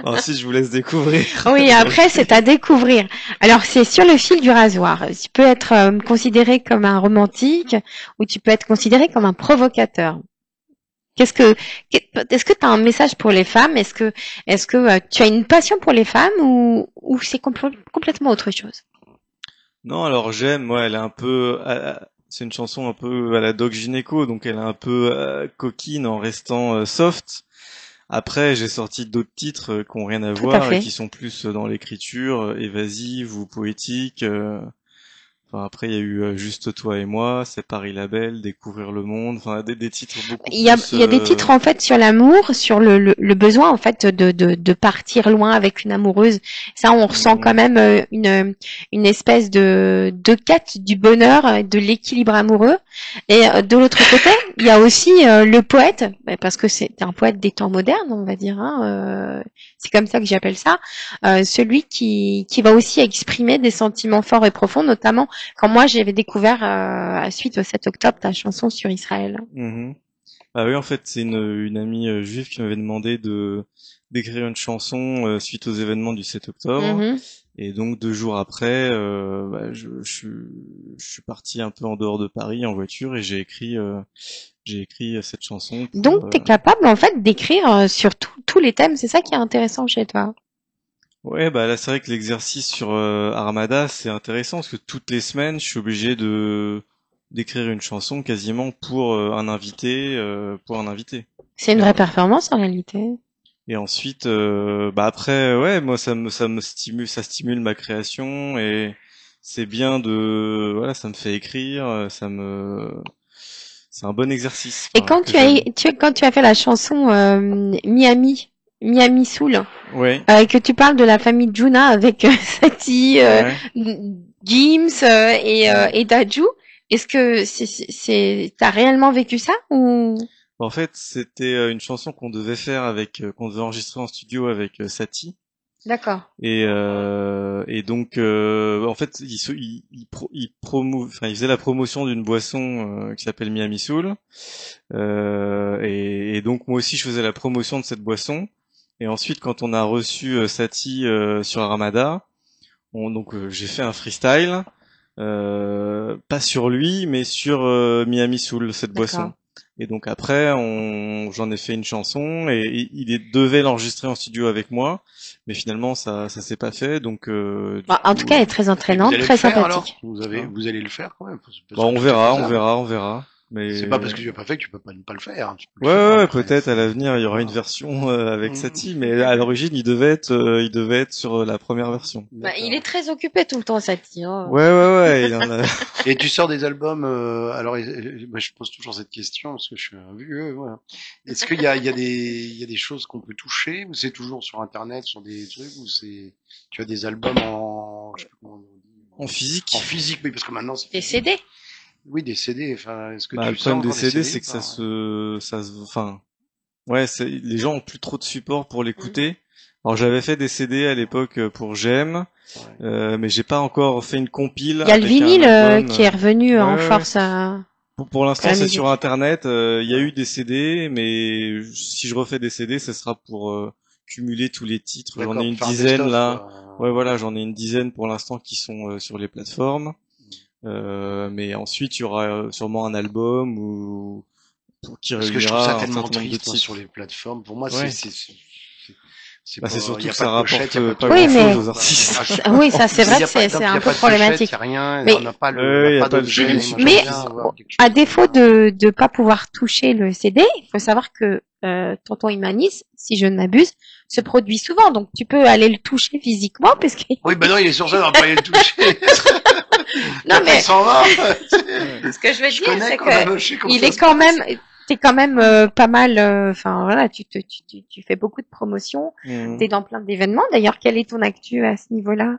Ensuite, je vous laisse découvrir. Oui, après, c'est à découvrir. Alors, c'est sur le fil du rasoir. Tu peux être considéré comme un romantique ou tu peux être considéré comme un provocateur. Est-ce que tu as un message pour les femmes? Est-ce que tu as une passion pour les femmes ou c'est complètement autre chose? Non, alors j'aime, ouais, elle est un peu, c'est une chanson un peu à la Doc Gynéco, donc elle est un peu coquine en restant soft. Après, j'ai sorti d'autres titres qui ont rien à Tout à voir et fait. qui sont plus dans l'écriture, évasive ou poétique. Enfin, après, il y a eu Juste toi et moi, C'est Paris la Belle, Découvrir le monde, enfin des titres beaucoup plus. Il y a des titres en fait sur l'amour, sur le besoin en fait de partir loin avec une amoureuse. Ça, on ressent quand même une espèce de quête du bonheur, de l'équilibre amoureux. Et de l'autre côté, il y a aussi le poète, parce que c'est un poète des temps modernes, on va dire. C'est comme ça que j'appelle ça. Celui qui va aussi exprimer des sentiments forts et profonds, notamment quand moi j'avais découvert à suite au 7 octobre ta chanson sur Israël. Mhm. Ah oui, en fait, c'est une amie juive qui m'avait demandé d'écrire une chanson suite aux événements du 7 octobre. Et donc 2 jours après, je suis parti un peu en dehors de Paris en voiture et j'ai écrit cette chanson. Donc tu es capable en fait d'écrire sur tous les thèmes, c'est ça qui est intéressant chez toi. Ouais, bah là c'est vrai que l'exercice sur Armada c'est intéressant parce que toutes les semaines je suis obligé d'écrire une chanson quasiment pour un invité, C'est une vraie performance en réalité. Et ensuite, après, ouais, moi ça me stimule, ça stimule ma création et c'est bien voilà, ça me fait écrire, c'est un bon exercice. Et quand quand tu as fait la chanson Miami Soul, ouais. Que tu parles de la famille Juna avec Sati, James et Daju, est-ce que t'as réellement vécu ça ou? En fait, c'était une chanson qu'on devait faire qu'on devait enregistrer en studio avec Satie. D'accord. Et donc, en fait, il faisait la promotion d'une boisson qui s'appelle Miami Soul. Et donc, moi aussi, je faisais la promotion de cette boisson. Et ensuite, quand on a reçu Satie sur Armada, j'ai fait un freestyle, pas sur lui, mais sur Miami Soul, cette boisson. Et donc après, j'en ai fait une chanson et il devait l'enregistrer en studio avec moi, mais finalement ça s'est pas fait. Donc en tout cas, elle est très entraînante, très sympathique. Vous allez le faire quand même. On verra. Mais c'est pas parce que tu l'as pas fait que tu peux pas ne pas le faire. Hein. Ouais, peut-être à l'avenir il y aura une version avec Satie, mais à l'origine il devait être sur la première version. Il est très occupé tout le temps, Satie. Hein. Ouais. Il en a... Et tu sors des albums. Alors, moi, je pose toujours cette question parce que je suis un vieux. Voilà. Est-ce qu'il y a des choses qu'on peut toucher ou c'est toujours sur Internet, sur des trucs ou tu as des albums je sais plus comment on dit. En physique. En physique, oui, parce que maintenant c'est des CD. Oui, des CD. Enfin, est-ce que le problème des CD, c'est que les gens ont plus trop de support pour l'écouter. Alors j'avais fait des CD à l'époque pour J'aime, mais j'ai pas encore fait une compile. Il y a le vinyle qui est revenu en force à... Pour l'instant, c'est sur Internet. Il y a eu des CD, mais si je refais des CD, ce sera pour cumuler tous les titres. J'en ai une dizaine là. Ouais, voilà, j'en ai une dizaine pour l'instant qui sont sur les plateformes. Mais ensuite, il y aura sûrement un album ou qui réunira parce que je trouve ça un tellement certain nombre de titres sur les plateformes. Pour moi, c'est surtout que ça rapporte pas grand-chose aux artistes. Oui, ça c'est vrai que c'est un peu problématique. Il y a rien, mais on n'a pas d'objet. Mais à défaut de pas pouvoir toucher le CD, il faut savoir que Tonton Imanis, si je ne m'abuse, se produit souvent. Donc tu peux aller le toucher physiquement parce que... Oui, ben non, il est sur ça, on va pas aller le toucher. Non mais ce que je veux dire, c'est que il est quand même... T'es quand même pas mal, enfin voilà, tu fais beaucoup de promotions, t'es dans plein d'événements. D'ailleurs, quel est ton actu à ce niveau-là?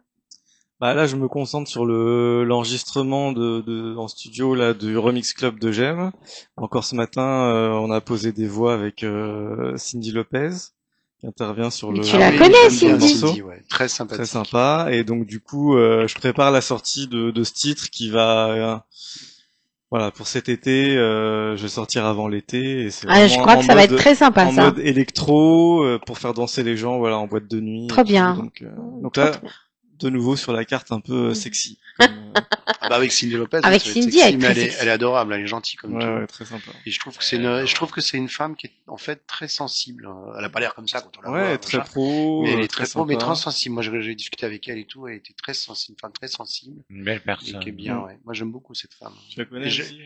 Là, je me concentre sur l'enregistrement en studio là du Remix Club de J'aime. Encore ce matin, on a posé des voix avec Cindy Lopez qui intervient sur le. Tu la connais, Cindy? Ouais, très sympathique. Très sympa. Et donc du coup, je prépare la sortie de ce titre qui va. Voilà, pour cet été, je vais sortir avant l'été. Et c'est je crois que ça va être très sympa, en mode électro, pour faire danser les gens, voilà, en boîte de nuit. Très bien. Donc là, de nouveau sur la carte un peu sexy. Ah bah avec Cindy Lopez. Avec ça va être Cindy, sexy, elle est mais très sexy. elle est adorable, elle est gentille comme tout. Ouais, très sympa. Et je trouve que c'est une femme qui est en fait très sensible. Elle a pas l'air comme ça quand on la voit. Ouais, très machin. pro. Mais elle est très pro, mais sympa. très sensible. Moi, j'ai discuté avec elle et tout. Elle était très sensible, une femme très sensible. Une belle Et personne. qui est bien, ouais. Moi, j'aime beaucoup cette femme. Tu la connais Et aussi?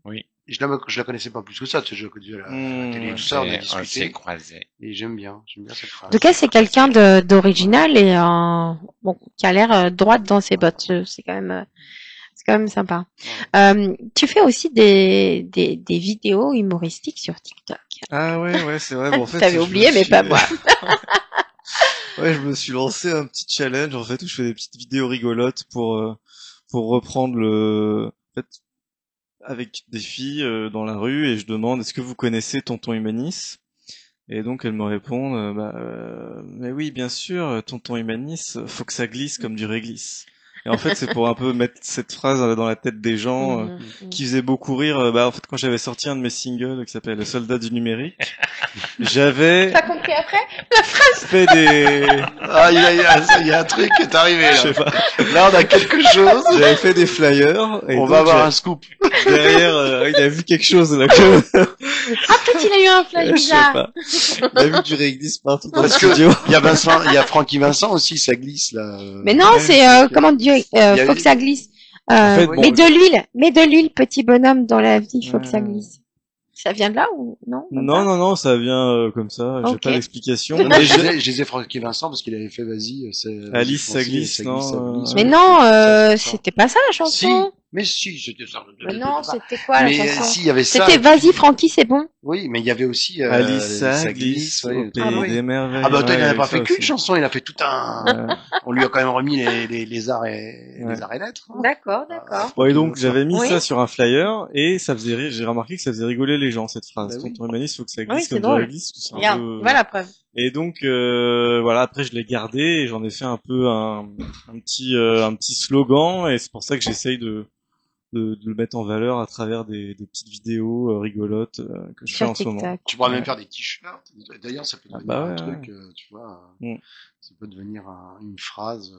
Oui. je la connaissais pas plus que ça, tu sais, je l'ai connue à la télé et tout ça, on a On s'est discuté. croisés. Et j'aime bien cette phrase. En tout cas, c'est quelqu'un d'original et bon, qui a l'air droite dans ses bottes. C'est quand même sympa. Tu fais aussi des vidéos humoristiques sur TikTok. Ah ouais, c'est vrai. Bon, en fait, T'avais oublié, mais pas moi. Ouais, je me suis lancé un petit challenge en fait où je fais des petites vidéos rigolotes pour reprendre en fait, avec des filles dans la rue et je demande est-ce que vous connaissez Tonton Humanis? Et donc elles me répondent mais oui, bien sûr, Tonton Humanis, faut que ça glisse comme du réglisse. Et en fait, c'est pour un peu mettre cette phrase dans la tête des gens qui faisait beaucoup rire. En fait, quand j'avais sorti un de mes singles qui s'appelle Le Soldat du numérique, j'avais T'as compris après? fait des... Ah, il y a un truc qui est arrivé, là. Je sais pas. Là, on a quelque chose. J'avais fait des flyers. Et On donc, va avoir un scoop. derrière, il a vu quelque chose là. Ah, peut-être il a eu un fly Je sais bizarre. pas. Il a vu du réglisse partout dans le Parce que studio. il y a Francky Vincent aussi, ça glisse, là. Mais non, c'est, comment dire, a faut eu- que ça glisse. En fait, bon, mets de l'huile, petit bonhomme, dans la vie, faut que ça glisse. Ça vient de là ou non? Non, ça vient comme ça. J'ai Ok. pas l'explication. Non, Mais mais je disais Francky Vincent parce qu'il avait fait Vas-y, c'est Alice, Vas-y, ça glisse, non, ça glisse. Mais Ouais, non, c'est ça. c'était pas ça la Si, chanson. mais si, c'était ça. Mais non, c'était quoi la Mais chanson? si, il y avait ça. C'était Vas-y Francky, c'est bon. Oui, mais il y avait aussi Alice, ça glisse ouais. au pays Ah, oui. des merveilles. Ah bah attends, Ouais, il n'avait pas ça fait qu'une aussi. chanson, il a fait tout un. Ouais. On lui a quand même remis les arts et les arts et lettres. Hein. D'accord. Bon, et donc j'avais mis Oui. ça sur un flyer et ça faisait rire. J'ai remarqué que ça faisait rigoler les gens cette phrase. Bah oui. Tonton Humanis, faut que ça Oui, glisse c'est comme drôle. ça glisse. C'est un Regarde, peu- voilà la preuve. Et donc voilà, après je l'ai gardé et j'en ai fait un peu un petit slogan et c'est pour ça que j'essaye de le mettre en valeur à travers des petites vidéos rigolotes que je fais Sur en ce moment. TikTok. Tu pourras Ouais. même faire des t-shirts. D'ailleurs, ça peut Ah devenir bah ouais, un truc, ouais. tu vois. Mm. Ça peut devenir une phrase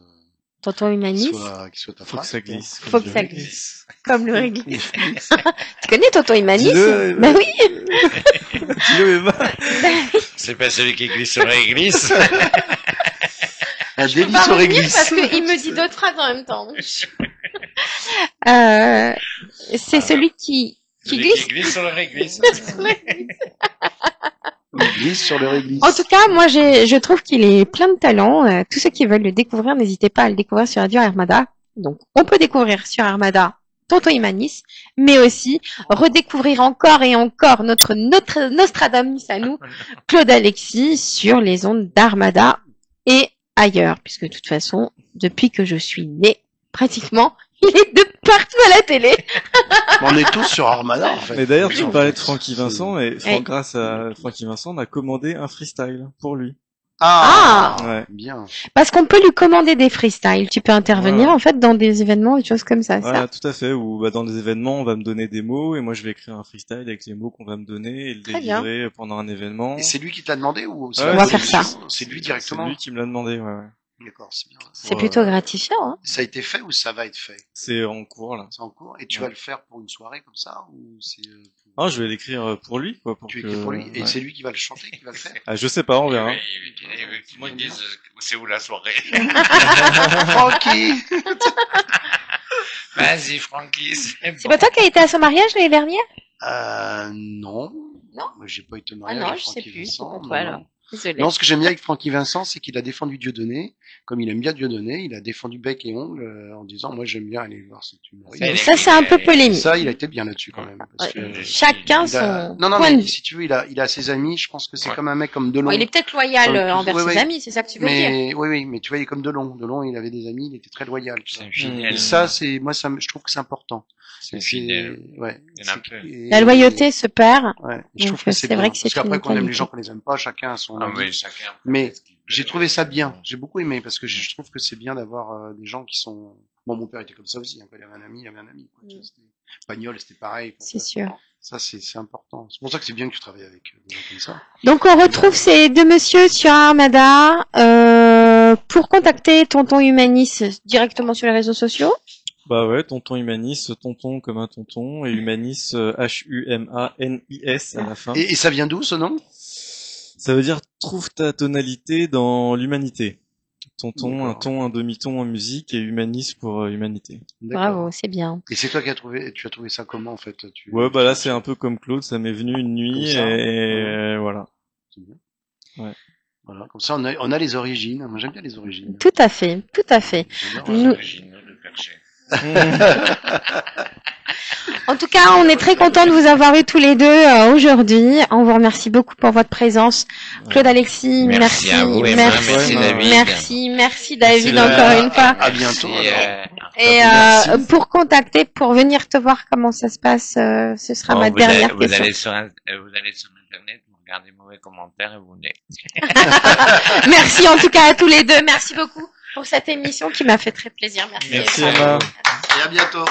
Tonton qui Humanis, soit ta Faut phrase. que ça glisse. Faut que ça glisse. comme le réglisse. Tu connais Tonton Humanis? Dis-le, Bah oui. Dis-le, Emma. C'est pas celui qui glisse sur la glisse. Un Je peux délice pas au revenir réglisse. parce qu'il me dit d'autres phrases en même temps. C'est celui qui Celui glisse. qui glisse sur la réglisse. Glisse sur le réglisse. En tout cas, moi, je trouve qu'il est plein de talent. Tous ceux qui veulent le découvrir, n'hésitez pas à le découvrir sur Radio Armada. Donc, on peut découvrir sur Armada Tonton Humanis, mais aussi redécouvrir encore et encore notre Nostradamus à nous, Claude Alexis, sur les ondes d'Armada et ailleurs, puisque de toute façon, depuis que je suis née, pratiquement, il est de partout à la télé. On est tous sur Armada, en fait. Mais d'ailleurs, tu En parlais fait, de Francky Vincent et grâce à Francky Vincent, on a commandé un freestyle pour lui. Ah, Ouais. bien. Parce qu'on peut lui commander des freestyles. Tu peux intervenir, Voilà. en fait, dans des événements et des choses comme ça. Voilà, tout à fait. Ou dans des événements, on va me donner des mots et moi je vais écrire un freestyle avec les mots qu'on va me donner et le Très bien. délivrer pendant un événement. Et c'est lui qui t'a demandé ou Ouais, On va faire ça. C'est lui C'est directement. lui qui me l'a demandé. Ouais. D'accord, c'est bien. C'est plutôt gratifiant, hein. Ça a été fait ou ça va être fait? C'est en cours là. C'est en cours. Et tu Ouais. vas le faire pour une soirée comme ça ou c'est Ah, je vais l'écrire pour lui, quoi. Pour tu que... écris pour lui et ouais. c'est lui qui va le chanter, qui va le faire. Ah, je sais pas, on verra. Moi, ils disent, c'est où la soirée? Francky. Vas-y, Francky, c'est C'est pas toi qui as été à son mariage l'année dernière? Non. Non. Moi, j'ai pas été au Ah mariage non, avec je sais Francky plus. C'est Vincent. pas toi, Non, alors. non. Désolée. Non, ce que j'aime bien avec Francky Vincent, c'est qu'il a défendu Dieudonné, comme il aime bien Dieudonné, il a défendu bec et ongle en disant moi j'aime bien aller voir cet humoriste. Mais Ça, c'est un peu polémique. Ça, il a été bien là-dessus quand même. Parce Ouais. que, Chacun il a- son Non, non, point de mais vue. si tu veux, il a ses amis. Je pense que c'est Ouais. comme un mec comme Delon. Bon, il est peut-être loyal envers Ouais, ses ouais. amis, c'est ça que tu veux dire. Mais oui, mais tu vois, il est comme Delon. Delon, il avait des amis, il était très loyal. Tu vois. C'est fidèle. Et ça, c'est moi, je trouve que c'est important. C'est fidèle. Ouais. Il y en a peu. La loyauté se perd. Ouais. Et je Donc, trouve que c'est c'est vrai bien. que c'est Parce qu'après, une qu'on aime les qualité. gens, qu'on les aime pas, chacun a son Ah avis. oui, chacun. Mais j'ai trouvé ça bien. J'ai beaucoup aimé parce que je trouve que c'est bien d'avoir des gens qui sont. Bon, mon père était comme ça aussi. Hein, quand il avait un ami, il avait un ami. Quoi. Tu vois, c'était- Pagnol, c'était pareil. C'est sûr. Ça, c'est important. C'est pour ça que c'est bien que tu travailles avec des gens comme ça. Donc on retrouve ces deux messieurs sur Armada. pour contacter Tonton Humanis directement sur les réseaux sociaux. Bah ouais, Tonton Humanis, tonton comme un tonton, et Humanis, Humanis à la fin. Et ça vient d'où ce nom? Ça veut dire trouve ta tonalité dans l'humanité. Tonton, un ton, un demi-ton en musique, et Humanis pour humanité. Bravo, c'est bien. Et c'est toi qui as trouvé ça comment en fait? Ouais, bah là c'est un peu comme Claude, ça m'est venu une nuit et voilà. C'est bien. Ouais. Voilà, comme ça on a les origines. Moi j'aime bien les origines. Tout à fait, tout à fait. En tout cas, on est très content de vous avoir eu tous les deux aujourd'hui. On vous remercie beaucoup pour votre présence. Claude Alexis, merci à vous, Emma, merci David. Merci David encore une fois. À bientôt. Et pour contacter, pour venir te voir comment ça se passe, ce sera ma dernière question. Vous allez sur Internet, vous regardez mauvais commentaires et vous venez. Merci en tout cas à tous les deux. Merci beaucoup pour cette émission qui m'a fait très plaisir. Merci. Merci Emma. Et à bientôt.